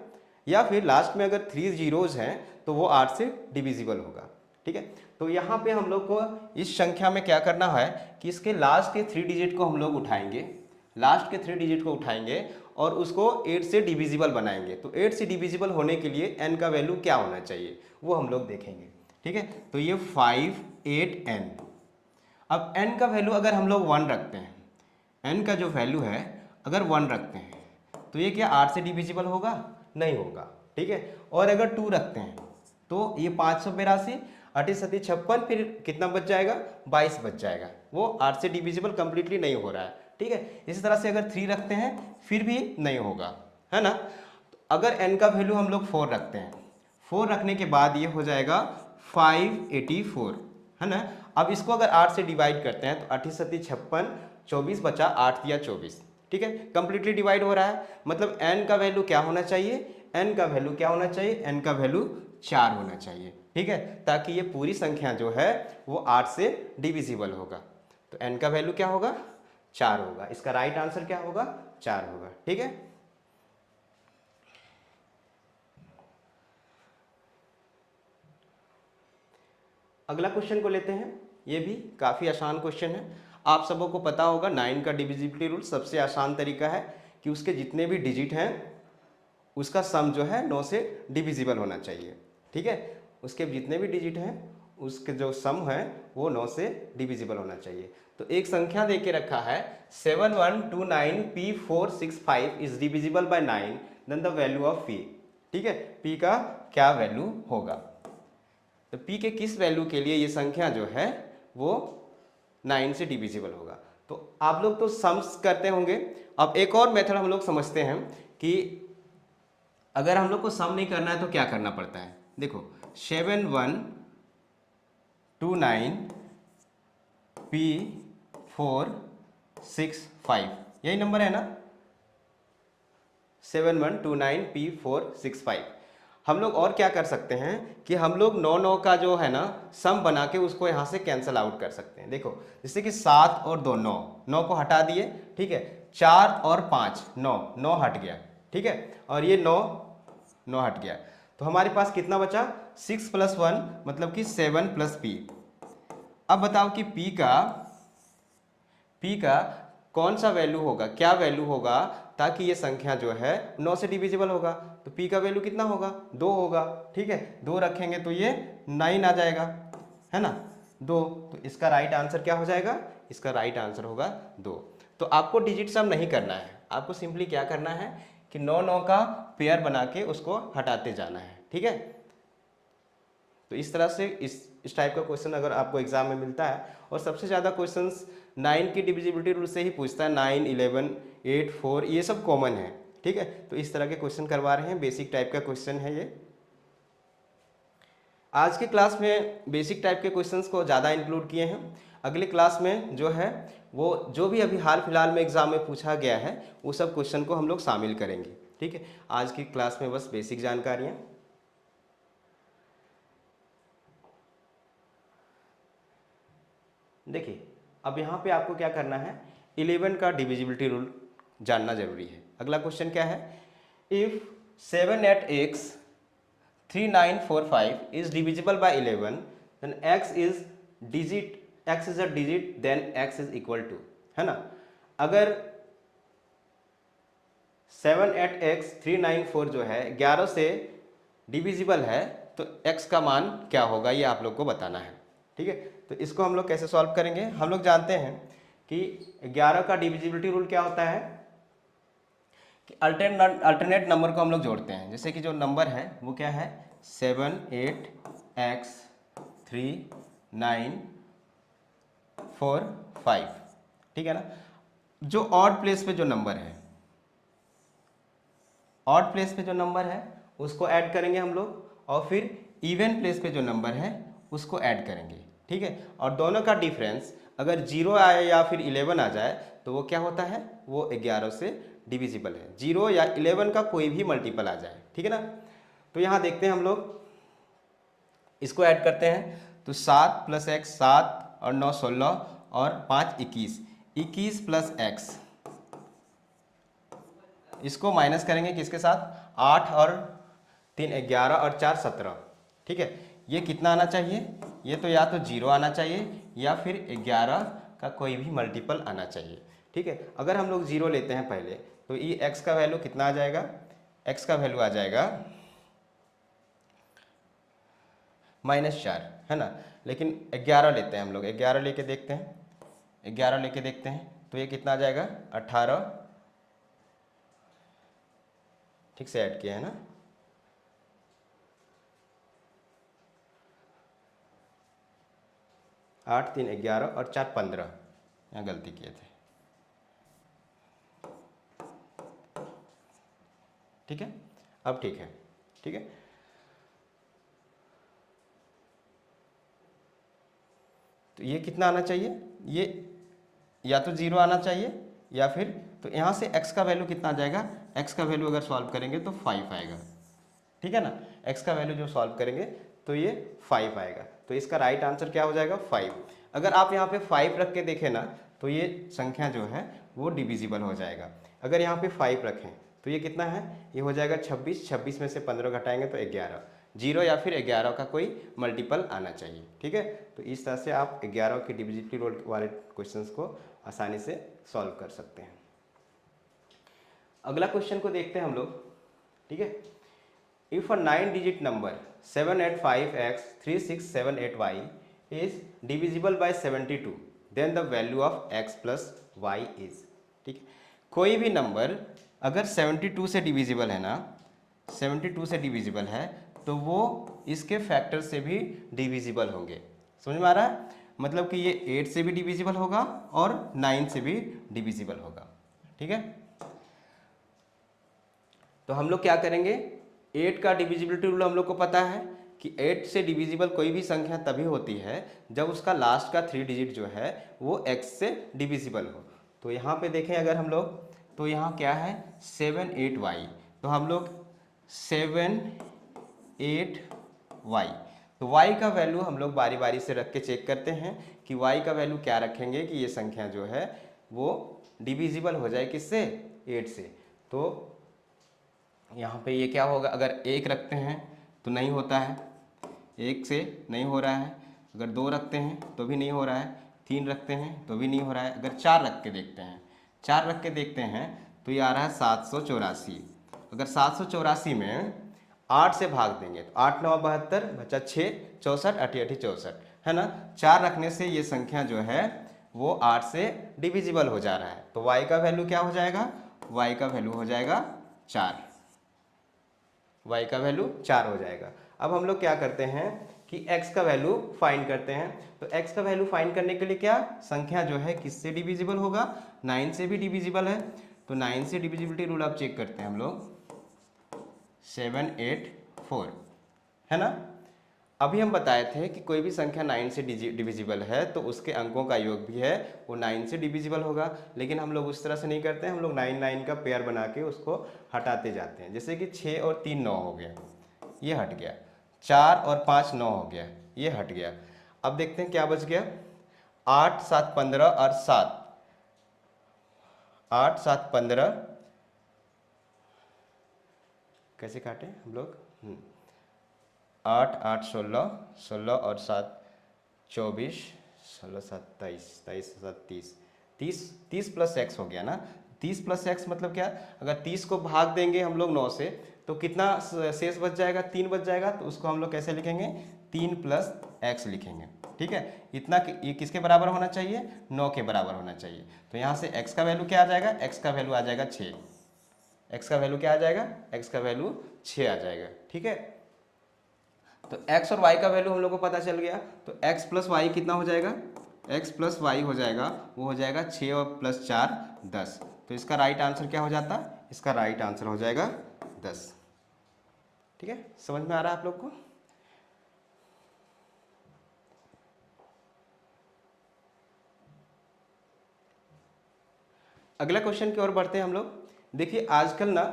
या फिर लास्ट में अगर 3 जीरोज हैं तो वो 8 से डिविजिबल होगा। ठीक है, तो यहाँ पे हम लोग को इस संख्या में क्या करना है कि इसके लास्ट के 3 डिजिट को हम लोग उठाएंगे, लास्ट के 3 डिजिट को उठाएंगे और उसको 8 से डिविजिबल बनाएंगे। तो 8 से डिविजिबल होने के लिए n का वैल्यू क्या होना चाहिए वो हम लोग देखेंगे। ठीक है, तो ये 5 8 n। अब n का वैल्यू अगर हम लोग 1 रखते हैं, n का जो वैल्यू है अगर 1 रखते हैं तो ये क्या 8 से डिविजिबल होगा? नहीं होगा। ठीक है, और अगर 2 रखते हैं तो ये 582 अठी सती 56, फिर कितना बच जाएगा? 22 बच जाएगा। वो 8 से डिविजिबल कंप्लीटली नहीं हो रहा है। ठीक है, इसी तरह से अगर 3 रखते हैं फिर भी नहीं होगा, है ना। तो अगर n का वैल्यू हम लोग 4 रखते हैं, 4 रखने के बाद ये हो जाएगा 584, है ना। अब इसको अगर 8 से डिवाइड करते हैं तो 8 सती 56, 24 बचा, 8 दिया 24। ठीक है, कंप्लीटली डिवाइड हो रहा है, मतलब n का वैल्यू क्या होना चाहिए? n का वैल्यू क्या होना चाहिए? n का वैल्यू 4 होना चाहिए। ठीक है, ताकि ये पूरी संख्या जो है वो 8 से डिविजिबल होगा। तो n का वैल्यू क्या होगा? 4 होगा। इसका राइट आंसर क्या होगा? 4 होगा। ठीक है, अगला क्वेश्चन को लेते हैं। ये भी काफ़ी आसान क्वेश्चन है। आप सबों को पता होगा 9 का डिविजिबिलिटी रूल सबसे आसान तरीका है कि उसके जितने भी डिजिट हैं उसका सम जो है 9 से डिविजिबल होना चाहिए। ठीक है, उसके जितने भी डिजिट हैं उसके जो सम है वो 9 से डिविजिबल होना चाहिए। तो एक संख्या दे के रखा है 7129p465 is divisible by 9, then the value of p। ठीक है, p का क्या वैल्यू होगा? तो p के किस वैल्यू के लिए ये संख्या जो है वो 9 से डिविजिबल होगा? तो आप लोग तो सम्स करते होंगे। अब एक और मेथड हम लोग समझते हैं कि अगर हम लोग को सम नहीं करना है तो क्या करना पड़ता है। देखो 7129p465 यही नंबर है ना, 7129p465। हम लोग और क्या कर सकते हैं कि हम लोग 9 का जो है ना सम बना के उसको यहाँ से कैंसिल आउट कर सकते हैं। देखो जैसे कि 7 और 2 9, 9 को हटा दिए। ठीक है, 4 और 5 9, 9 हट गया। ठीक है, और ये 9 9 हट गया। तो हमारे पास कितना बचा? 6 + 1 मतलब कि 7 + p। अब बताओ कि p का कौन सा वैल्यू होगा, क्या वैल्यू होगा ताकि ये संख्या जो है 9 से डिविजिबल होगा? तो p का वैल्यू कितना होगा? 2 होगा। ठीक है, 2 रखेंगे तो ये 9 आ जाएगा, है ना, 2। तो इसका राइट आंसर क्या हो जाएगा? इसका राइट आंसर होगा 2। तो आपको डिजिट सम नहीं करना है, आपको सिंपली क्या करना है कि 9 9 का पेयर बना के उसको हटाते जाना है। ठीक है, तो इस तरह से इस टाइप का क्वेश्चन अगर आपको एग्जाम में मिलता है, और सबसे ज़्यादा क्वेश्चंस 9 की डिविजिबिलिटी रूल से ही पूछता है, 9 11 8 4 ये सब कॉमन है। ठीक है, तो इस तरह के क्वेश्चन करवा रहे हैं, बेसिक टाइप का क्वेश्चन है ये। आज के क्लास में बेसिक टाइप के क्वेश्चंस को ज़्यादा इंक्लूड किए हैं। अगले क्लास में जो है वो जो भी अभी हाल फिलहाल में एग्जाम में पूछा गया है वो सब क्वेश्चन को हम लोग शामिल करेंगे। ठीक है, आज की क्लास में बस बेसिक जानकारियाँ। देखिए अब यहाँ पे आपको क्या करना है, 11 का डिविजिबिलिटी रूल जानना जरूरी है। अगला क्वेश्चन क्या है, if 7 8x 3945 is divisible by 11 then x is a digit then x is equal to, है ना। अगर 7 8x 394 जो है 11 से डिविजिबल है तो x का मान क्या होगा ये आप लोग को बताना है, ठीक है। तो इसको हम लोग कैसे सॉल्व करेंगे, हम लोग जानते हैं कि 11 का डिविजिबिलिटी रूल क्या होता है कि अल्टरनेट नंबर को हम लोग जोड़ते हैं। जैसे कि जो नंबर है वो क्या है 7 8x 3 9 4 5, ठीक है ना। जो ऑड प्लेस पे जो नंबर है, ऑड प्लेस पे जो नंबर है उसको ऐड करेंगे हम लोग, और फिर इवन प्लेस पे जो नंबर है उसको ऐड करेंगे, ठीक है। और दोनों का डिफरेंस अगर 0 आए या फिर 11 आ जाए तो वो क्या होता है, वो 11 से डिविजिबल है। 0 या 11 का कोई भी मल्टीपल आ जाए, ठीक है ना। तो यहाँ देखते हैं हम लोग, इसको ऐड करते हैं तो 7 + x 7 और 9 16 और 5 21, 21 + x, इसको माइनस करेंगे किसके साथ, 8 और 3 11 और 4 17, ठीक है। ये कितना आना चाहिए, ये तो या तो 0 आना चाहिए या फिर 11 का कोई भी मल्टीपल आना चाहिए, ठीक है। अगर हम लोग 0 लेते हैं पहले तो ये x का वैल्यू कितना आ जाएगा, x का वैल्यू आ जाएगा -4, है ना। लेकिन 11 लेते हैं हम लोग, 11 लेके देखते हैं, 11 लेके देखते हैं तो ये कितना आ जाएगा 18, ठीक से ऐड किया है ना, 8 3 11 और 4 15, यहाँ गलती किए थे, ठीक है। अब ठीक है, ठीक है। तो ये कितना आना चाहिए, ये या तो 0 आना चाहिए या फिर, तो यहाँ से x का वैल्यू कितना आ जाएगा, x का वैल्यू अगर सॉल्व करेंगे तो 5 आएगा, ठीक है ना। x का वैल्यू जो सॉल्व करेंगे तो ये 5 आएगा, तो इसका राइट आंसर क्या हो जाएगा 5। अगर आप यहाँ पे 5 रख के देखें ना तो ये संख्या जो है वो डिविजिबल हो जाएगा। अगर यहाँ पे 5 रखें तो ये कितना है, ये हो जाएगा 26, 26 में से 15 घटाएंगे तो 11, 0 या फिर 11 का कोई मल्टीपल आना चाहिए, ठीक है। तो इस तरह से आप 11 की डिविजिबिलिटी रूल वाले क्वेश्चंस को आसानी से सॉल्व कर सकते हैं। अगला क्वेश्चन को देखते हैं हम लोग, ठीक है। If a 9 digit number 785x 3678y is divisible by 72 then the value of x plus y is, ठीक है। कोई भी नंबर अगर 72 से डिविजिबल है ना, 72 से डिविजिबल है तो वो इसके फैक्टर से भी डिविजिबल होंगे, समझ में आ रहा है। मतलब कि ये 8 से भी डिविजिबल होगा और 9 से भी डिविजिबल होगा, ठीक है। तो हम लोग क्या करेंगे, 8 का डिविजिबिलिटी रूल हम लोग को पता है कि 8 से डिविजिबल कोई भी संख्या तभी होती है जब उसका लास्ट का 3 डिजिट जो है वो x से डिविजिबल हो। तो यहाँ पे देखें अगर हम लोग, तो यहाँ क्या है 7 8y, तो हम लोग 7 8y, तो y का वैल्यू हम लोग बारी बारी से रख के चेक करते हैं कि y का वैल्यू क्या रखेंगे कि ये संख्या जो है वो डिविजिबल हो जाए किससे, 8 से। तो यहाँ पे ये क्या होगा, अगर 1 रखते हैं तो नहीं होता है, 1 से नहीं हो रहा है। अगर 2 रखते हैं तो भी नहीं हो रहा है, 3 रखते हैं तो भी नहीं हो रहा है। अगर 4 रख के देखते हैं, 4 रख के देखते हैं तो ये आ रहा है 784। अगर 784 में 8 से भाग देंगे तो 8 9 72, बचा 6 64 8 8 64, है ना। 4 रखने से ये संख्या जो है वो 8 से डिविजिबल हो जा रहा है। तो y का वैल्यू क्या हो जाएगा, y का वैल्यू हो जाएगा 4, y का वैल्यू 4 हो जाएगा। अब हम लोग क्या करते हैं कि x का वैल्यू फाइंड करते हैं। तो x का वैल्यू फाइंड करने के लिए क्या, संख्या जो है किससे डिविजिबल होगा, 9 से भी डिविजिबल है। तो 9 से डिविजिबिलिटी रूल आप चेक करते हैं हम लोग, 7 8 4, है ना। अभी हम बताए थे कि कोई भी संख्या 9 से डिविजिबल है तो उसके अंकों का योग भी है वो 9 से डिविजिबल होगा। लेकिन हम लोग उस तरह से नहीं करते हैं, हम लोग 9 9 का पेयर बना के उसको हटाते जाते हैं। जैसे कि 6 और 3 9 हो गया, ये हट गया, 4 और 5 9 हो गया, ये हट गया। अब देखते हैं क्या बच गया, 8 7 15 और 7, 8 7 15, कैसे काटें हम लोग, 8 8 16, 16 और 7 24, 16 7 23, 23 7 30, 30 30 प्लस एक्स हो गया ना। 30 प्लस एक्स मतलब क्या, अगर 30 को भाग देंगे हम लोग 9 से तो कितना शेष बच जाएगा, 3 बच जाएगा। तो उसको हम लोग कैसे लिखेंगे, 3 प्लस एक्स लिखेंगे। ठीक है, इतना ये किसके बराबर होना चाहिए, 9 के बराबर होना चाहिए। तो यहाँ से x का वैल्यू क्या आ जाएगा, x का वैल्यू आ जाएगा 6। x का वैल्यू क्या आ जाएगा, x का वैल्यू 6 आ जाएगा। ठीक है, तो x और y का वैल्यू हम लोग को पता चल गया। तो x प्लस वाई कितना हो जाएगा, x प्लस वाई हो जाएगा, वो हो जाएगा 6 और प्लस 4 10। तो इसका राइट आंसर क्या हो जाता, इसका राइट आंसर हो जाएगा 10। ठीक है, समझ में आ रहा है आप लोग को। अगला क्वेश्चन की ओर बढ़ते हैं हम लोग। देखिए आजकल ना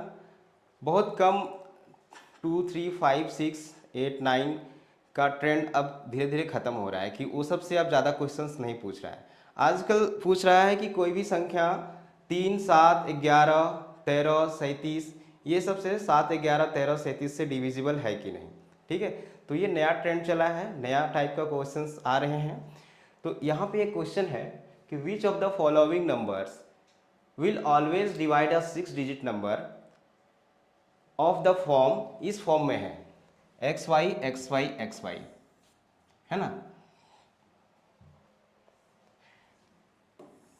बहुत कम 2 3 5 6 8 9 का ट्रेंड अब धीरे धीरे खत्म हो रहा है कि वो सब से अब ज़्यादा क्वेश्चंस नहीं पूछ रहा है। आजकल पूछ रहा है कि कोई भी संख्या 3 7 11 13 37, ये सब से 7 11 13 37 से डिविजिबल है कि नहीं। ठीक है, तो ये नया ट्रेंड चला है, नया टाइप का क्वेश्चंस आ रहे हैं। तो यहाँ पे एक क्वेश्चन है कि विच of the following numbers will always divide a 6 digit number of the form, इस फॉर्म में है X Y X Y X Y, है ना।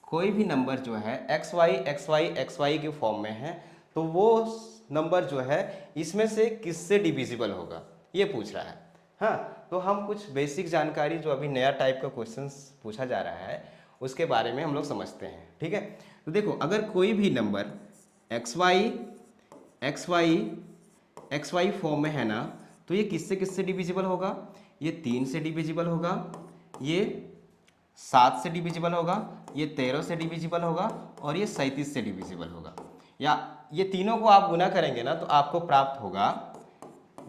कोई भी नंबर जो है X Y X Y X Y के फॉर्म में है तो वो नंबर जो है इसमें से किससे डिविजिबल होगा, ये पूछ रहा है। हाँ, तो हम कुछ बेसिक जानकारी जो अभी नया टाइप का क्वेश्चंस पूछा जा रहा है उसके बारे में हम लोग समझते हैं। ठीक है, तो देखो अगर कोई भी number X Y X Y X Y form में है ना, तो ये किससे किससे डिविजिबल होगा, ये 3 से डिविजिबल होगा, ये 7 से डिविजिबल होगा, ये 13 से डिविजिबल होगा और ये 37 से डिविजिबल होगा। या ये तीनों को आप गुना करेंगे ना तो आपको प्राप्त होगा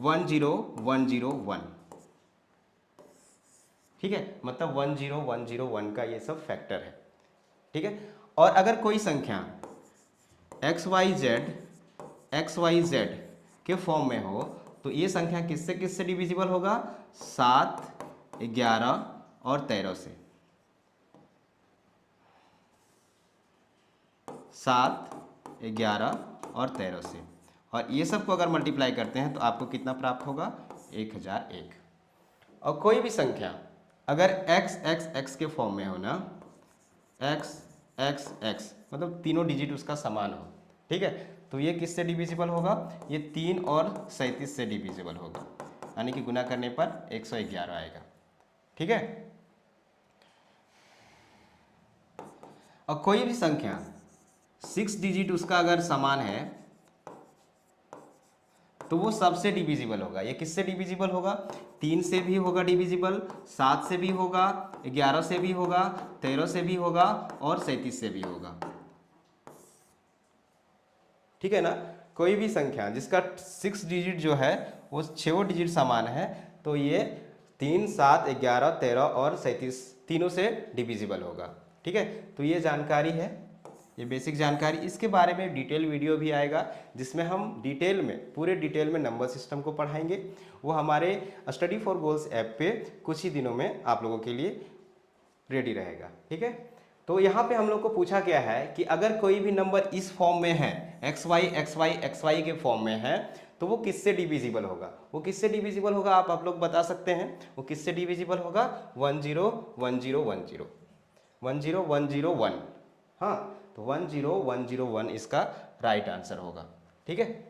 10101। ठीक है, मतलब 10101 का ये सब फैक्टर है। ठीक है, और अगर कोई संख्या एक्स वाई जेड के फॉर्म में हो तो ये संख्या किससे किससे डिविजिबल होगा, 7 11 और 13 से। 7 11 और 13 से, और ये सब को अगर मल्टीप्लाई करते हैं तो आपको कितना प्राप्त होगा, 1001। और कोई भी संख्या अगर x x x के फॉर्म में हो ना, x x x मतलब तीनों डिजिट उसका समान हो, ठीक है, तो ये किससे डिविजिबल होगा, ये 3 और 37 से डिविजिबल होगा, यानी कि गुना करने पर 111 आएगा। ठीक है, और कोई भी संख्या 6 डिजिट उसका अगर समान है तो वो सबसे डिविजिबल होगा। ये किससे डिविजिबल होगा, 3 से भी होगा डिविजिबल, 7 से भी होगा, 11 से भी होगा, 13 से भी होगा और 37 से भी होगा। ठीक है ना, कोई भी संख्या जिसका 6 डिजिट जो है वो 6 डिजिट समान है तो ये 3 7 11 13 और 37 तीनों से डिविजिबल होगा। ठीक है, तो ये जानकारी है, ये बेसिक जानकारी। इसके बारे में डिटेल वीडियो भी आएगा जिसमें हम डिटेल में पूरे डिटेल में नंबर सिस्टम को पढ़ाएंगे। वो हमारे स्टडी फॉर गोल्स ऐप पे कुछ ही दिनों में आप लोगों के लिए रेडी रहेगा। ठीक है, तो यहाँ पे हम लोग को पूछा गया है कि अगर कोई भी नंबर इस फॉर्म में है, एक्स वाई के फॉर्म में है, तो वो किससे डिविजिबल होगा। वो किससे डिविजिबल होगा आप लोग बता सकते हैं, वो किससे डिविजिबल होगा, 10101। हाँ, तो 10101 इसका राइट आंसर होगा। ठीक है,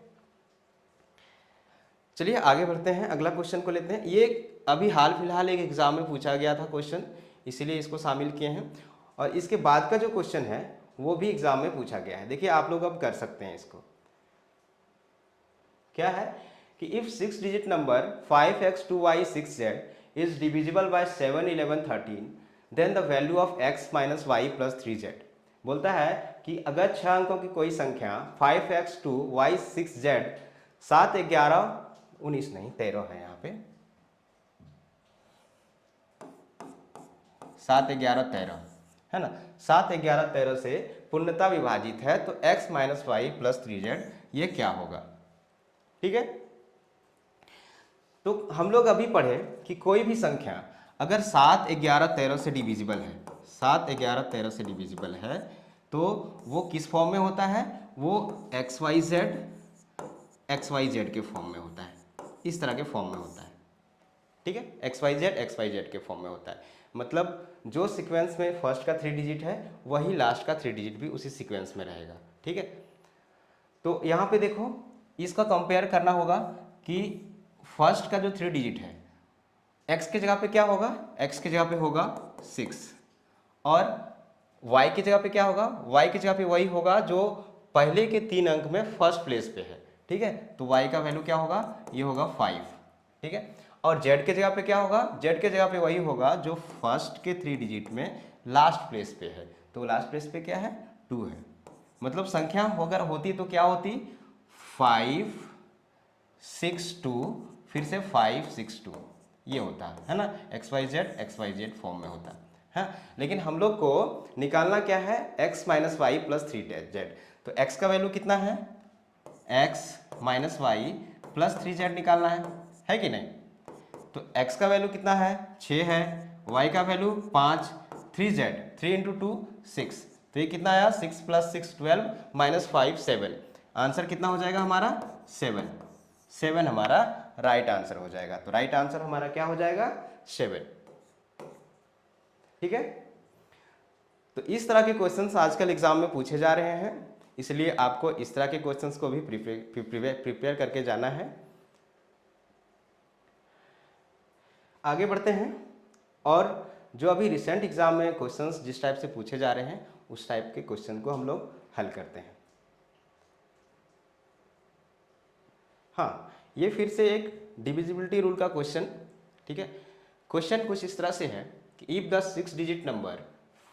चलिए आगे बढ़ते हैं, अगला क्वेश्चन को लेते हैं। ये अभी हाल फिलहाल एक एग्जाम में पूछा गया था क्वेश्चन, इसीलिए इसको शामिल किए हैं। और इसके बाद का जो क्वेश्चन है वो भी एग्जाम में पूछा गया है। देखिए आप लोग अब कर सकते हैं इसको। क्या है कि if 6 digit number 5x2y 6z is divisible by 7 11 13 then the value of x minus Y plus 3z। बोलता है कि अगर 6 अंकों की कोई संख्या 5x2y 6z 7 11 19 नहीं 13 है, यहाँ पे 7 11 13 है ना। 7, 11, 13 से पूर्णतः विभाजित है, तो x minus Y plus 3z ये क्या होगा। ठीक है, तो हम लोग अभी पढ़े कि कोई भी संख्या अगर 7, 11, 13 से डिविजिबल है, 7, 11, 13 से डिविजिबल है, तो वो किस फॉर्म में होता है, वो एक्स वाई जेड के फॉर्म में होता है, इस तरह के फॉर्म में होता है। ठीक है, एक्स वाई जेड के फॉर्म में होता है। मतलब जो सीक्वेंस में फर्स्ट का 3 डिजिट है वही लास्ट का 3 डिजिट भी उसी सीक्वेंस में रहेगा। ठीक है, तो यहाँ पे देखो इसका कंपेयर करना होगा कि फर्स्ट का जो 3 डिजिट है x के जगह पे क्या होगा, x के जगह पे होगा 6, और y की जगह पे क्या होगा, y की जगह पे वही होगा जो पहले के 3 अंक में फर्स्ट प्लेस पे है। ठीक है, तो y का वैल्यू क्या होगा, ये होगा 5। ठीक है, और z के जगह पे क्या होगा, z के जगह पे वही होगा जो फर्स्ट के 3 डिजिट में लास्ट प्लेस पे है, तो लास्ट प्लेस पे क्या है, 2 है। मतलब संख्या अगर होती तो क्या होती, 5, 6, 2, फिर से 5, 6, 2 ये होता है ना, एक्स वाई जेड फॉर्म में होता है। लेकिन हम लोग को निकालना क्या है, x minus Y plus 3z। तो x का वैल्यू कितना है, x minus Y plus 3z निकालना है कि नहीं। तो x का वैल्यू कितना है, 6 है, y का वैल्यू 5, 3z, 3 इंटू 2 6, तो ये कितना आया, 6 प्लस 6 12 माइनस 5 7। आंसर कितना हो जाएगा हमारा, 7 हमारा राइट आंसर हो जाएगा। तो राइट आंसर हमारा क्या हो जाएगा, 7। ठीक है, तो इस तरह के क्वेश्चंस आजकल एग्जाम में पूछे जा रहे हैं, इसलिए आपको इस तरह के क्वेश्चंस को भी प्रिपेयर करके जाना है। आगे बढ़ते हैं, और जो अभी रिसेंट एग्जाम में क्वेश्चंस जिस टाइप से पूछे जा रहे हैं उस टाइप के क्वेश्चन को हम लोग हल करते हैं। हाँ, ये फिर से एक डिविजिबिलिटी रूल का क्वेश्चन। ठीक है, क्वेश्चन कुछ इस तरह से है कि if the 6 digit number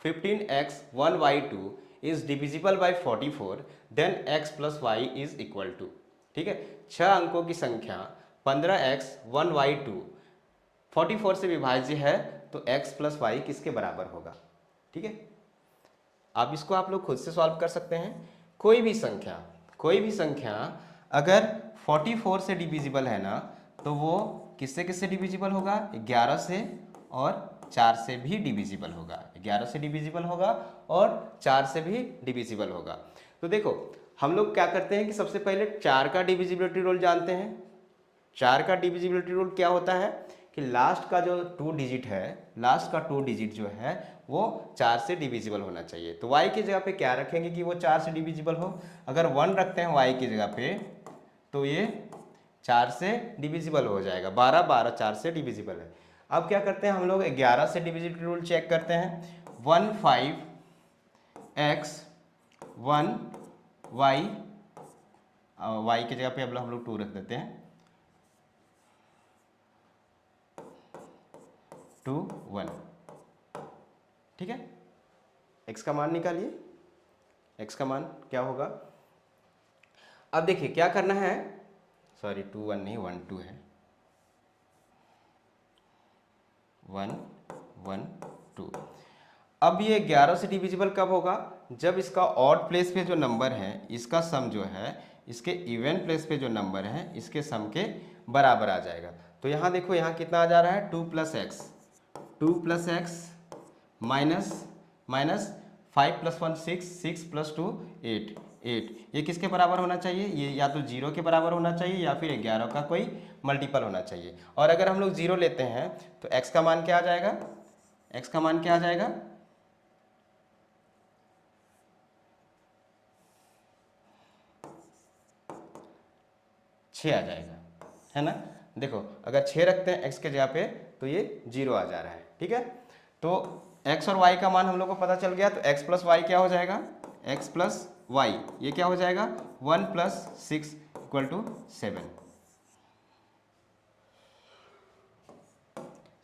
15x1y2 is divisible by 44 then x plus Y is equal to. ठीक है, 6 अंकों की संख्या 15x1y2 44 से विभाज्य है, तो x प्लस वाई किसके बराबर होगा। ठीक है, अब इसको आप लोग खुद से सॉल्व कर सकते हैं। कोई भी संख्या अगर 44 से डिविजिबल है ना, तो वो किससे किससे डिविजिबल होगा, 11 से और 4 से भी डिविजिबल होगा, 11 से डिविजिबल होगा और 4 से भी डिविजिबल होगा। तो देखो हम लोग क्या करते हैं कि सबसे पहले 4 का डिविजिबिलिटी रूल जानते हैं। 4 का डिविजिबिलिटी रूल क्या होता है कि लास्ट का जो 2 डिजिट है, लास्ट का 2 डिजिट जो है वो 4 से डिविजिबल होना चाहिए। तो y की जगह पे क्या रखेंगे कि वो 4 से डिविजिबल हो, अगर 1 रखते हैं y की जगह पे तो ये 4 से डिविजिबल हो जाएगा, 12 12 4 से डिविजिबल है। अब क्या करते हैं हम लोग 11 से डिविजिबिलिटी रूल चेक करते हैं। 1 5x 1 y की जगह पे अब हम लोग 2 रख देते हैं, 2 1। ठीक है, x का मान निकालिए, x का मान क्या होगा। अब देखिए क्या करना है, सॉरी 2 1 नहीं 1 2 है, 1 1 2। अब ये 11 से डिविजिबल कब होगा, जब इसका ऑड प्लेस पे जो नंबर है इसका सम जो है इसके इवन प्लेस पे जो नंबर है इसके सम के बराबर आ जाएगा। तो यहाँ देखो यहाँ कितना आ जा रहा है, 2 plus x minus 5 plus 1 6, 6 plus 2 8, ये किसके बराबर होना चाहिए, ये या तो 0 के बराबर होना चाहिए या फिर 11 का कोई मल्टीपल होना चाहिए। और अगर हम लोग 0 लेते हैं तो x का मान क्या आ जाएगा, x का मान क्या आ जाएगा, 6 आ जाएगा, है ना। देखो अगर 6 रखते हैं x के जगह पे तो ये 0 आ जा रहा है। ठीक है, तो x और y का मान हम लोग को पता चल गया, तो x प्लस वाई क्या हो जाएगा, x प्लस वाई ये क्या हो जाएगा, 1 प्लस 6 इक्वल टू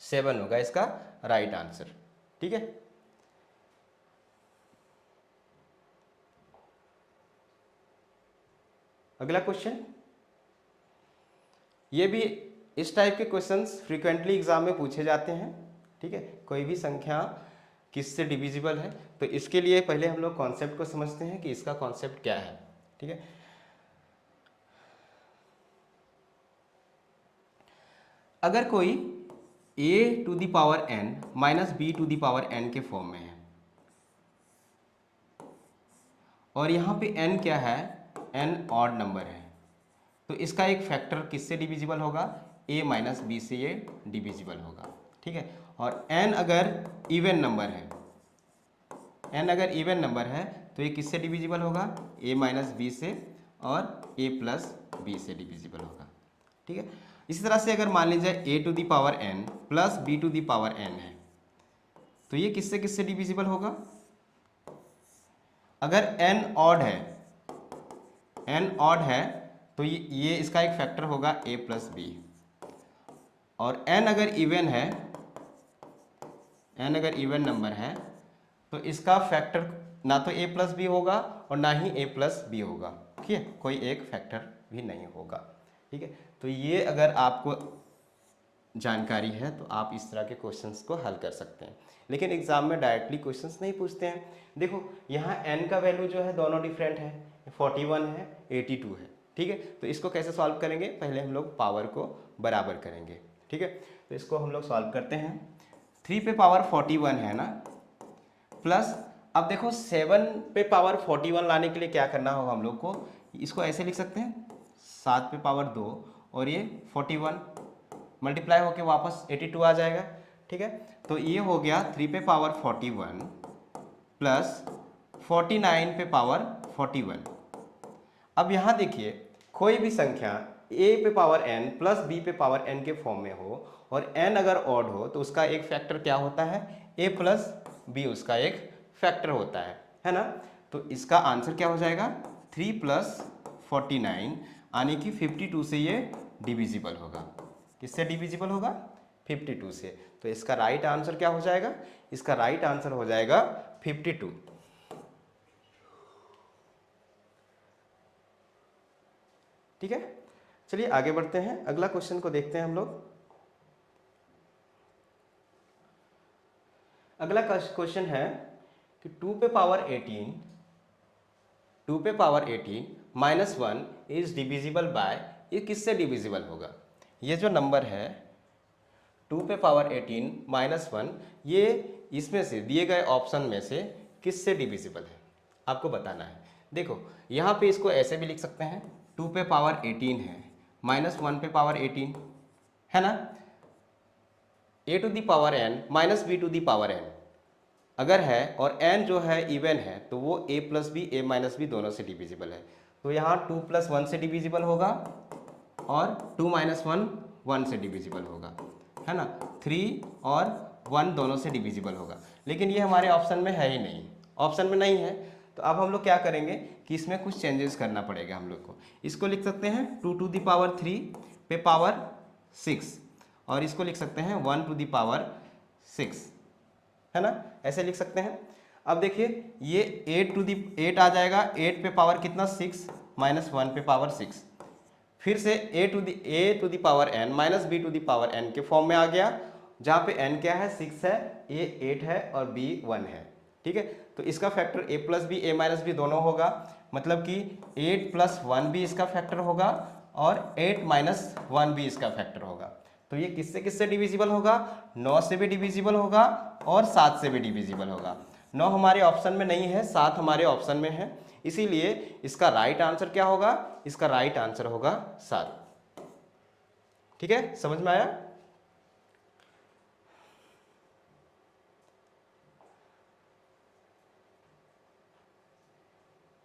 7 होगा इसका राइट आंसर। ठीक है, अगला क्वेश्चन, ये भी इस टाइप के क्वेश्चंस फ्रीक्वेंटली एग्जाम में पूछे जाते हैं। ठीक है, कोई भी संख्या किससे डिविजिबल है। तो इसके लिए पहले हम लोग कॉन्सेप्ट को समझते हैं कि इसका कॉन्सेप्ट क्या है। ठीक है, अगर कोई a to the power n minus B to the power n के फॉर्म में है और यहाँ पे n क्या है, n ऑड नंबर है, तो इसका एक फैक्टर किससे डिविजिबल होगा, a माइनस बी से ये डिविजिबल होगा। ठीक है, और n अगर इवन नंबर है, n अगर इवन नंबर है तो ये किससे डिविजिबल होगा, a माइनस बी से और a प्लस बी से डिविजिबल होगा। ठीक है, इसी तरह से अगर मान लीजिए a to the power n plus b to the power n है तो ये किससे किससे डिविजिबल होगा, अगर n ऑड है तो ये इसका एक फैक्टर होगा a प्लस बी, और n अगर इवन नंबर है तो इसका फैक्टर ना तो a प्लस बी होगा और ना ही a प्लस बी होगा। ठीक है, कोई एक फैक्टर भी नहीं होगा। ठीक है, तो ये अगर आपको जानकारी है तो आप इस तरह के क्वेश्चंस को हल कर सकते हैं, लेकिन एग्जाम में डायरेक्टली क्वेश्चंस नहीं पूछते हैं। देखो यहाँ n का वैल्यू जो है दोनों डिफरेंट है, 41 है 82 है। ठीक है, तो इसको कैसे सॉल्व करेंगे, पहले हम लोग पावर को बराबर करेंगे। ठीक है, तो इसको हम लोग सॉल्व करते हैं। 3 पे पावर 41 है ना, प्लस अब देखो 7 पे पावर 41 लाने के लिए क्या करना होगा हम लोग को, इसको ऐसे लिख सकते हैं 7 पे पावर 2 और ये 41 मल्टीप्लाई होके वापस 82 आ जाएगा। ठीक है, तो ये हो गया 3 पे पावर 41 प्लस 49 पे पावर 41। अब यहाँ देखिए कोई भी संख्या a पे पावर n प्लस b पे पावर n के फॉर्म में हो और n अगर ऑड हो तो उसका एक फैक्टर क्या होता है, a प्लस b उसका एक फैक्टर होता है ना। तो इसका आंसर क्या हो जाएगा, 3 प्लस 49 यानी कि 52 से ये डिविजिबल होगा। किससे डिविजिबल होगा, 52 से। तो इसका राइट आंसर क्या हो जाएगा, इसका राइट आंसर हो जाएगा 52। ठीक है, चलिए आगे बढ़ते हैं, अगला क्वेश्चन को देखते हैं हम लोग। अगला क्वेश्चन है कि 2 पे power 18 minus 1 is divisible bye, ये किससे डिविजिबल होगा, ये जो नंबर है 2 पे पावर 18 माइनस 1 ये इसमें से दिए गए ऑप्शन में से किससे डिविजिबल है, आपको बताना है। देखो यहाँ पे इसको ऐसे भी लिख सकते हैं, 2 पे पावर 18 है माइनस 1 पे पावर 18 है ना, a to the power n minus b to the power n अगर है और n जो है इवन है तो वो a plus B a minus B दोनों से डिविजिबल है। तो यहाँ 2 प्लस 1 से डिविजिबल होगा और 2 माइनस 1 1 से डिविजिबल होगा, है ना। 3 और 1 दोनों से डिविजिबल होगा, लेकिन ये हमारे ऑप्शन में है ही नहीं, ऑप्शन में नहीं है। तो अब हम लोग क्या करेंगे कि इसमें कुछ चेंजेस करना पड़ेगा हम लोग को। इसको लिख सकते हैं 2 टू दी पावर 3 पे पावर 6 और इसको लिख सकते हैं 1 टू दी पावर 6, है ना, ऐसे लिख सकते हैं। अब देखिए ये 8 आ जाएगा, 8 पे पावर कितना 6 माइनस 1 पे पावर 6, फिर से a to the power n minus b to the power n के फॉर्म में आ गया, जहाँ पे n क्या है 6 है, a 8 है और b 1 है। ठीक है, तो इसका factor a plus B a minus B दोनों होगा, मतलब कि 8 प्लस 1 भी इसका फैक्टर होगा और 8 माइनस 1 भी इसका फैक्टर होगा। तो ये किससे किससे डिविजिबल होगा, 9 से भी डिविजिबल होगा और 7 से भी डिविजिबल होगा। 9 हमारे ऑप्शन में नहीं है, 7 हमारे ऑप्शन में है, इसीलिए इसका राइट आंसर क्या होगा, इसका राइट आंसर होगा 7। ठीक है, समझ में आया।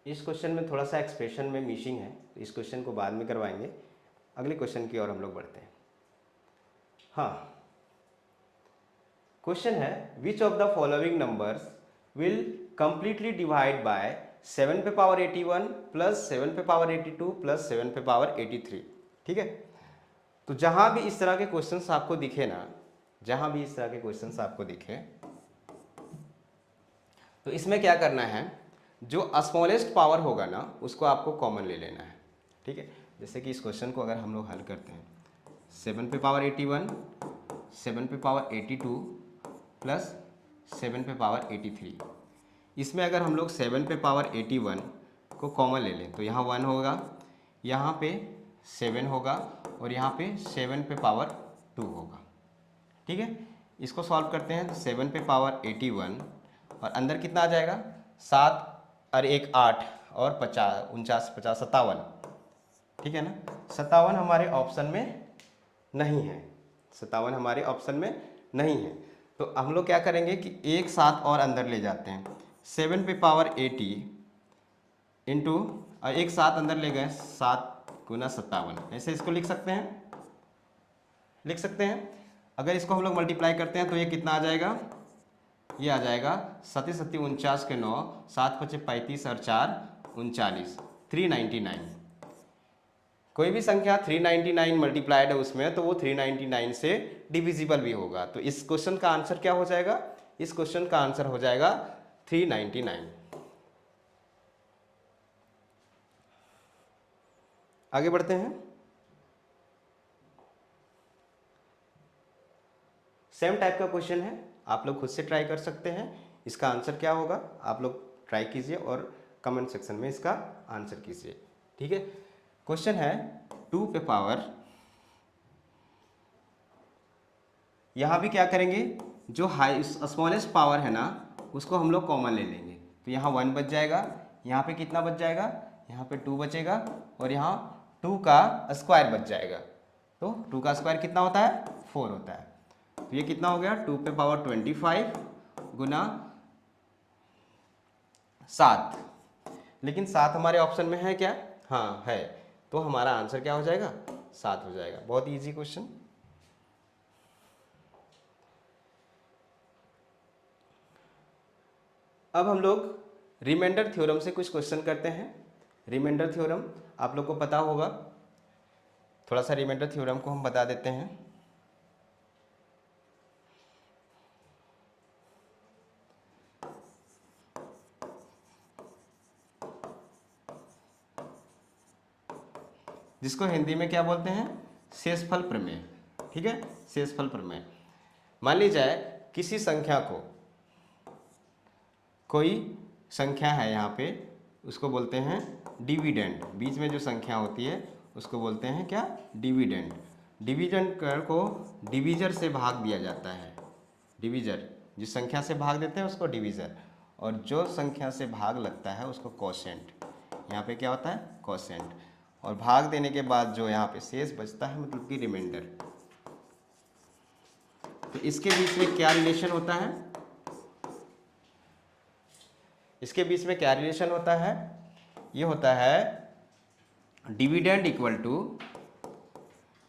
इस क्वेश्चन में थोड़ा सा एक्सप्रेशन में मिसिंग है, तो इस क्वेश्चन को बाद में करवाएंगे। अगले क्वेश्चन की ओर हम लोग बढ़ते हैं। हाँ, क्वेश्चन है विच of the following numbers will completely divide by 7 पे पावर 81 प्लस 7 पे पावर 82 प्लस 7 पे पावर 83। ठीक है, तो जहां भी इस तरह के क्वेश्चंस आपको दिखे ना, जहां भी इस तरह के क्वेश्चंस आपको दिखे तो इसमें क्या करना है, जो स्मॉलेस्ट पावर होगा ना उसको आपको कॉमन ले लेना है। ठीक है, जैसे कि इस क्वेश्चन को अगर हम लोग हल करते हैं 7 पे पावर 81 7 पे पावर 82 प्लस 7 पे पावर 83। इसमें अगर हम लोग 7 पे पावर 81 को कॉमन ले लें तो यहाँ 1 होगा, यहाँ पे 7 होगा और यहाँ पे 7 पे पावर 2 होगा। ठीक है, इसको सॉल्व करते हैं तो 7 पे पावर 81 और अंदर कितना आ जाएगा 7 और 1 8 और 50 49 50 57। ठीक है ना, 57 हमारे ऑप्शन में नहीं है, 57 हमारे ऑप्शन में नहीं है। तो हम लोग क्या करेंगे कि एक 7 और अंदर ले जाते हैं, 7 पे पावर 80 इंटू एक 7 अंदर ले गए, 7 गुना 57, ऐसे इसको लिख सकते हैं, लिख सकते हैं। अगर इसको हम लोग मल्टीप्लाई करते हैं तो ये कितना आ जाएगा, ये आ जाएगा 7 7 49 के 9, 7 5 35 और 4 39, 399। कोई भी संख्या 399 मल्टीप्लाइड है उसमें तो वो 399 से डिविजिबल भी होगा। तो इस क्वेश्चन का आंसर क्या हो जाएगा, इस क्वेश्चन का आंसर हो जाएगा 399। आगे बढ़ते हैं। सेम टाइप का क्वेश्चन है, आप लोग खुद से ट्राई कर सकते हैं। इसका आंसर क्या होगा आप लोग ट्राई कीजिए और कमेंट सेक्शन में इसका आंसर कीजिए। ठीक है, क्वेश्चन है 2 पे पावर, यहाँ भी क्या करेंगे, जो हाई स्मॉलेस्ट पावर है ना उसको हम लोग कॉमन ले लेंगे। तो यहाँ 1 बच जाएगा, यहाँ पे कितना बच जाएगा, यहाँ पे 2 बचेगा और यहाँ 2 का स्क्वायर बच जाएगा। तो 2 का स्क्वायर कितना होता है, 4 होता है। तो ये कितना हो गया, 2 पे पावर 25 गुना 7। लेकिन 7 हमारे ऑप्शन में है क्या, हाँ है, तो हमारा आंसर क्या हो जाएगा, 7 हो जाएगा। बहुत इजी क्वेश्चन। अब हम लोग रिमाइंडर थ्योरम से कुछ क्वेश्चन करते हैं। रिमाइंडर थ्योरम आप लोग को पता होगा, थोड़ा सा रिमाइंडर थ्योरम को हम बता देते हैं। जिसको हिंदी में क्या बोलते हैं, शेषफल प्रमेय। ठीक है, शेषफल प्रमेय। मान ली जाए किसी संख्या को, कोई संख्या है यहाँ पे, उसको बोलते हैं डिविडेंड। बीच में जो संख्या होती है उसको बोलते हैं क्या, डिविडेंड। डिविडेंड को डिविजर से भाग दिया जाता है। डिविजर, जिस संख्या से भाग देते हैं उसको डिविजर, और जो संख्या से भाग लगता है उसको कोशेंट। यहाँ पे क्या होता है, कोशेंट। और भाग देने के बाद जो यहाँ पे शेष बचता है मतलब कि रिमाइंडर। तो इसके बीच में क्या रिलेशन होता है, इसके बीच में क्या रिलेशन होता है, ये होता है dividend equal to,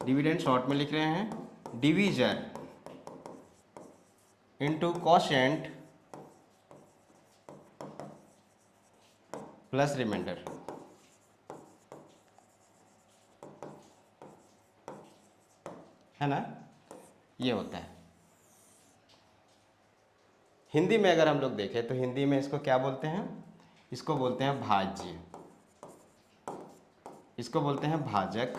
dividend short में लिख रहे हैं, divisor into quotient plus remainder. है ना, ये होता है। हिंदी में अगर हम लोग देखें तो हिंदी में इसको क्या बोलते हैं, इसको बोलते हैं भाज्य, इसको बोलते हैं भाजक,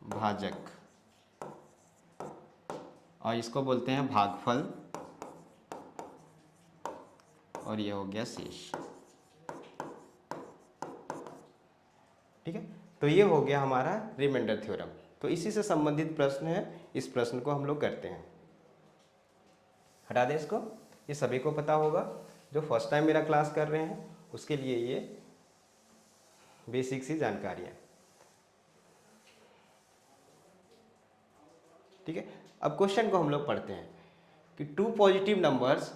भाजक, और इसको बोलते हैं भागफल, और ये हो गया शेष। ठीक है, तो ये हो गया हमारा रिमाइंडर थ्योरम। तो इसी से संबंधित प्रश्न है, इस प्रश्न को हम लोग करते हैं। हटा दें इसको, ये सभी को पता होगा, जो फर्स्ट टाइम मेरा क्लास कर रहे हैं उसके लिए ये बेसिक सी जानकारी है। ठीक है, अब क्वेश्चन को हम लोग पढ़ते हैं कि 2 positive numbers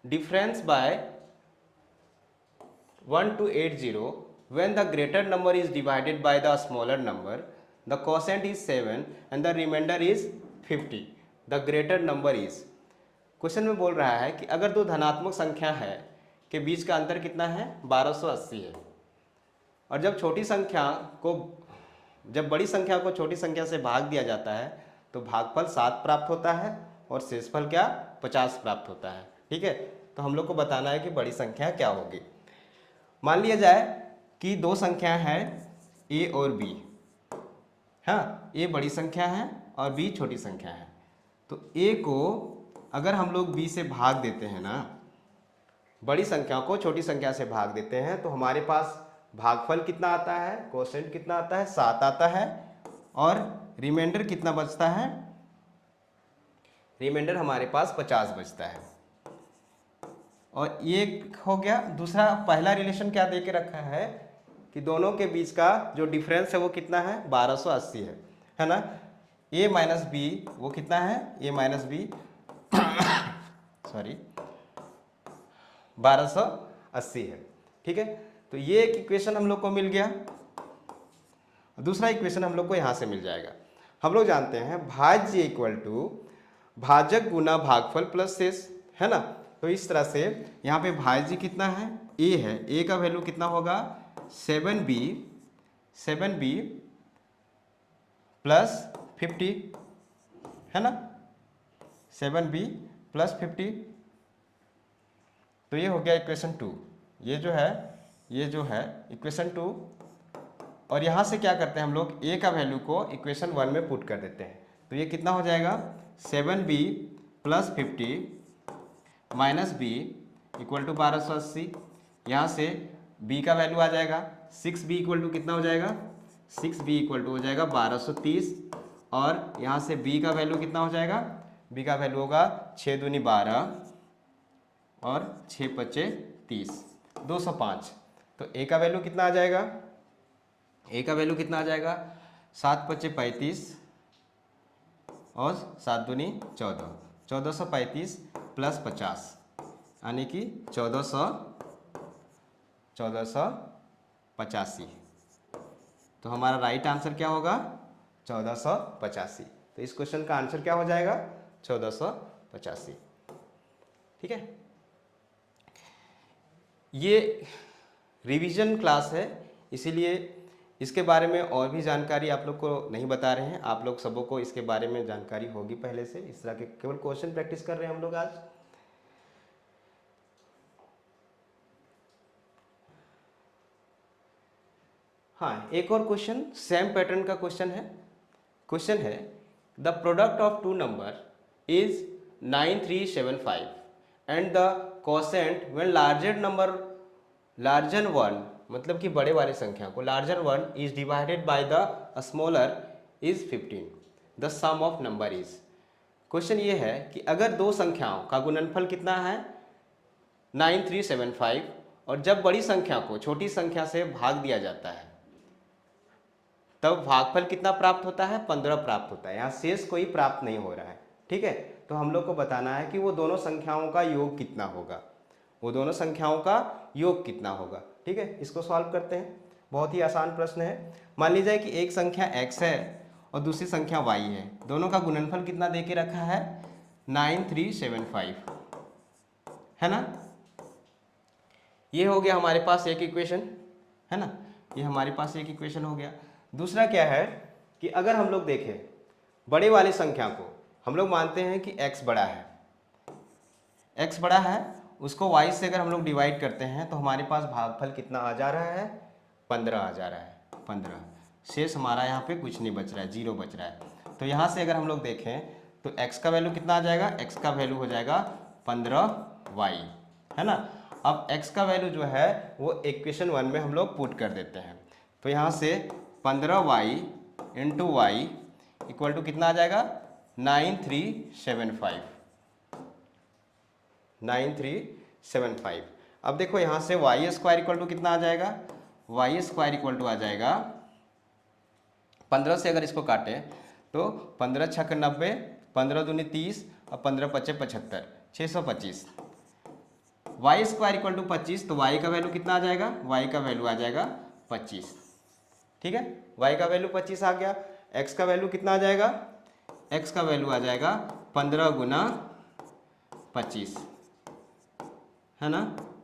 difference bye 1 to 80 when the greater number is divided by the smaller number, the quotient is 7 and the remainder is 50, the greater number is। Question में बोल रहा है कि अगर दो धनात्मक संख्या है के बीच का अंतर कितना है, 1280 है, और जब छोटी संख्या को, जब बड़ी संख्या को छोटी संख्या से भाग दिया जाता है तो भागफल 7 प्राप्त होता है और शेषफल क्या, 50 प्राप्त होता है। ठीक है, तो हम लोग को बताना है कि बड़ी संख्या क्या होगी। मान लिया जाए कि दो संख्या है ए और बी, हाँ, ए बड़ी संख्या है और बी छोटी संख्या है। तो ए को अगर हम लोग बी से भाग देते हैं ना, बड़ी संख्या को छोटी संख्या से भाग देते हैं, तो हमारे पास भागफल कितना आता है, कोशेंट कितना आता है, 7 आता है, और रिमाइंडर कितना बचता है, रिमाइंडर हमारे पास 50 बचता है। और ये हो गया। दूसरा, पहला रिलेशन क्या दे के रखा है कि दोनों के बीच का जो डिफरेंस है वो कितना है, 1280 है ना। ए माइनस बी वो कितना है, ए माइनस बी सॉरी 1280 है, ठीक है। तो ये एक इक्वेशन हम लोग को मिल गया। दूसरा इक्वेशन हम लोग को यहाँ से मिल जाएगा। हम लोग जानते हैं भाज्य इक्वल टू भाजक गुना भागफल प्लस शेष, है ना। तो इस तरह से यहाँ पे भाज्य कितना है, ए है, ए का वैल्यू कितना होगा 7b प्लस 50, है ना, 7b प्लस 50। तो ये हो गया इक्वेशन 2। ये जो है इक्वेशन 2। और यहाँ से क्या करते हैं हम लोग, ए का वैल्यू को इक्वेशन 1 में पुट कर देते हैं। तो ये कितना हो जाएगा 7b plus 50 minus B equal to 1280। यहाँ से b का वैल्यू आ जाएगा 6b इक्वल टू कितना हो जाएगा, 6b इक्वल टू हो जाएगा 1230। और यहाँ से b का वैल्यू कितना हो जाएगा, b का वैल्यू होगा 6 दूनी 12 और 6 पच्चे 30, 205। तो a का वैल्यू कितना आ जाएगा, a का वैल्यू कितना आ जाएगा 7 पच्चे 35 और 7 दूनी 14, 1435 प्लस 50 यानी कि 1485। तो हमारा राइट आंसर क्या होगा 1485। तो इस क्वेश्चन का आंसर क्या हो जाएगा 1485, ठीक है। ये रिवीजन क्लास है, इसीलिए इसके बारे में और भी जानकारी आप लोग को नहीं बता रहे हैं। आप लोग सबों को इसके बारे में जानकारी होगी पहले से। इस तरह के केवल क्वेश्चन प्रैक्टिस कर रहे हैं हम लोग आज। हाँ, एक और क्वेश्चन सेम पैटर्न का क्वेश्चन है। क्वेश्चन है the product of two number is 9375 and the quotient when larger one, मतलब कि बड़े वाली संख्या को larger one is divided by the smaller is 15, the sum of number is. Question ये है कि अगर दो संख्याओं का गुणनफल कितना है 9375 और जब बड़ी संख्या को छोटी संख्या से भाग दिया जाता है तब भागफल कितना प्राप्त होता है, 15 प्राप्त होता है। यहाँ शेष कोई प्राप्त नहीं हो रहा है, ठीक है। तो हम लोग को बताना है कि वो दोनों संख्याओं का योग कितना होगा, वो दोनों संख्याओं का योग कितना होगा, ठीक है। इसको सॉल्व करते हैं। बहुत ही आसान प्रश्न है। मान लीजिए कि एक संख्या x है और दूसरी संख्या y है, दोनों का गुणनफल कितना दे के रखा है 9375, है ना। ये हो गया हमारे पास एक इक्वेशन, है ना, ये हमारे पास एक इक्वेशन हो गया। दूसरा क्या है कि अगर हम लोग देखें बड़े वाली संख्या को, हम लोग मानते हैं कि x बड़ा है, x बड़ा है, उसको y से अगर हम लोग डिवाइड करते हैं तो हमारे पास भागफल कितना आ जा रहा है 15 आ जा रहा है, 15। शेष हमारा यहाँ पे कुछ नहीं बच रहा है, 0 बच रहा है। तो यहाँ से अगर हम लोग देखें तो x का वैल्यू कितना आ जाएगा, x का वैल्यू हो जाएगा 15y, है ना। अब x का वैल्यू जो है वो इक्वेशन 1 में हम लोग पुट कर देते हैं। तो यहाँ से 15y into Y equal to कितना आ जाएगा 9375। अब देखो यहाँ से वाई स्क्वायर इक्वल टू कितना आ जाएगा, वाई स्क्वायर इक्वल टू आ जाएगा 15 से अगर इसको काटें तो 15 छक 90, 15 दूनी 30 और 15 पचे 75, 625। वाई स्क्वायर इक्वल टू 25, तो वाई का वैल्यू कितना आ जाएगा, वाई का वैल्यू आ जाएगा 25, ठीक है। वाई का वैल्यू 25 आ गया। एक्स का वैल्यू कितना आ जाएगा, एक्स का वैल्यू आ जाएगा 15 गुना 25, है ना,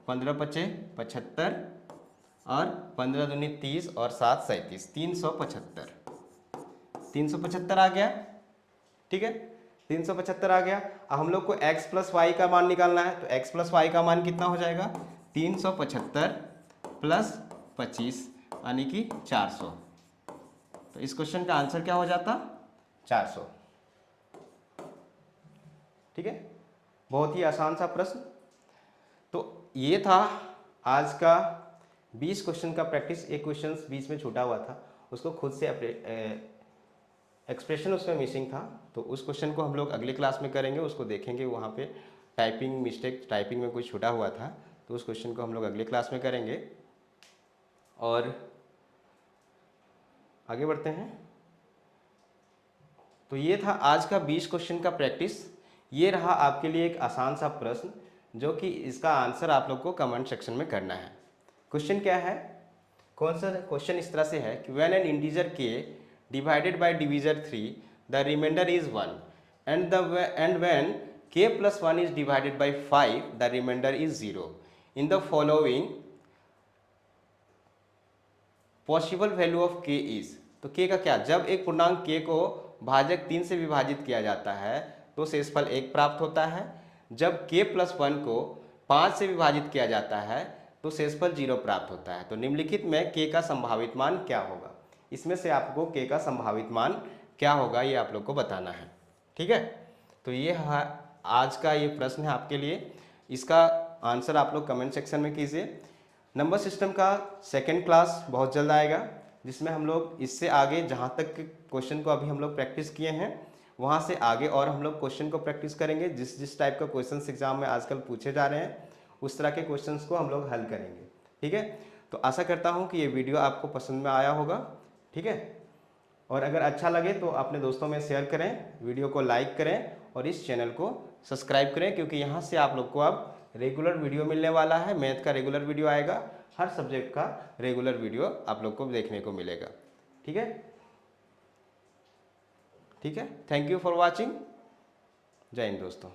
15 पचे 75 और 15 दूनी 30 और 7 37, 375 आ गया, ठीक है, 375 आ गया। अब हम लोग को x प्लस वाई का मान निकालना है, तो x प्लस वाई का मान कितना हो जाएगा 375 प्लस 25 यानी कि 400। तो इस क्वेश्चन का आंसर क्या हो जाता? 400। ठीक है, बहुत ही आसान सा प्रश्न। तो ये था आज का 20 क्वेश्चन का प्रैक्टिस। एक क्वेश्चन बीच में छूटा हुआ था, उसको खुद से एक्सप्रेशन उसमें मिसिंग था, तो उस क्वेश्चन को हम लोग अगले क्लास में करेंगे, उसको देखेंगे। वहाँ पे टाइपिंग मिस्टेक, टाइपिंग में कुछ छूटा हुआ था, तो उस क्वेश्चन को हम लोग अगले क्लास में करेंगे। और आगे बढ़ते हैं। तो ये था आज का 20 क्वेश्चन का प्रैक्टिस। ये रहा आपके लिए एक आसान सा प्रश्न, जो कि इसका आंसर आप लोग को कमेंट सेक्शन में करना है। क्वेश्चन क्या है? कौन सा क्वेश्चन इस तरह से है कि when an integer k divided by divisor 3 the remainder is 1 and when k plus 1 is divided by 5 the remainder is 0 in the following possible value of k is. तो k का क्या? जब एक पूर्णांक k को भाजक 3 से विभाजित किया जाता है तो शेषफल 1 प्राप्त होता है। जब k प्लस 1 को 5 से विभाजित किया जाता है तो शेषफल 0 प्राप्त होता है। तो निम्नलिखित में k का संभावित मान क्या होगा? इसमें से आपको k का संभावित मान क्या होगा ये आप लोग को बताना है। ठीक है, तो ये आज का ये प्रश्न है आपके लिए। इसका आंसर आप लोग कमेंट सेक्शन में कीजिए। नंबर सिस्टम का सेकंड क्लास बहुत जल्द आएगा, जिसमें हम लोग इससे आगे जहाँ तक क्वेश्चन को अभी हम लोग प्रैक्टिस किए हैं वहाँ से आगे और हम लोग क्वेश्चन को प्रैक्टिस करेंगे। जिस जिस टाइप का क्वेश्चन एग्जाम में आजकल पूछे जा रहे हैं उस तरह के क्वेश्चंस को हम लोग हल करेंगे। ठीक है, तो आशा करता हूँ कि ये वीडियो आपको पसंद में आया होगा। ठीक है, और अगर अच्छा लगे तो अपने दोस्तों में शेयर करें, वीडियो को लाइक करें और इस चैनल को सब्सक्राइब करें, क्योंकि यहाँ से आप लोग को अब रेगुलर वीडियो मिलने वाला है। मैथ का रेगुलर वीडियो आएगा, हर सब्जेक्ट का रेगुलर वीडियो आप लोग को देखने को मिलेगा। ठीक है, ठीक है, थैंक यू फॉर वॉचिंग। जय हिंद दोस्तों।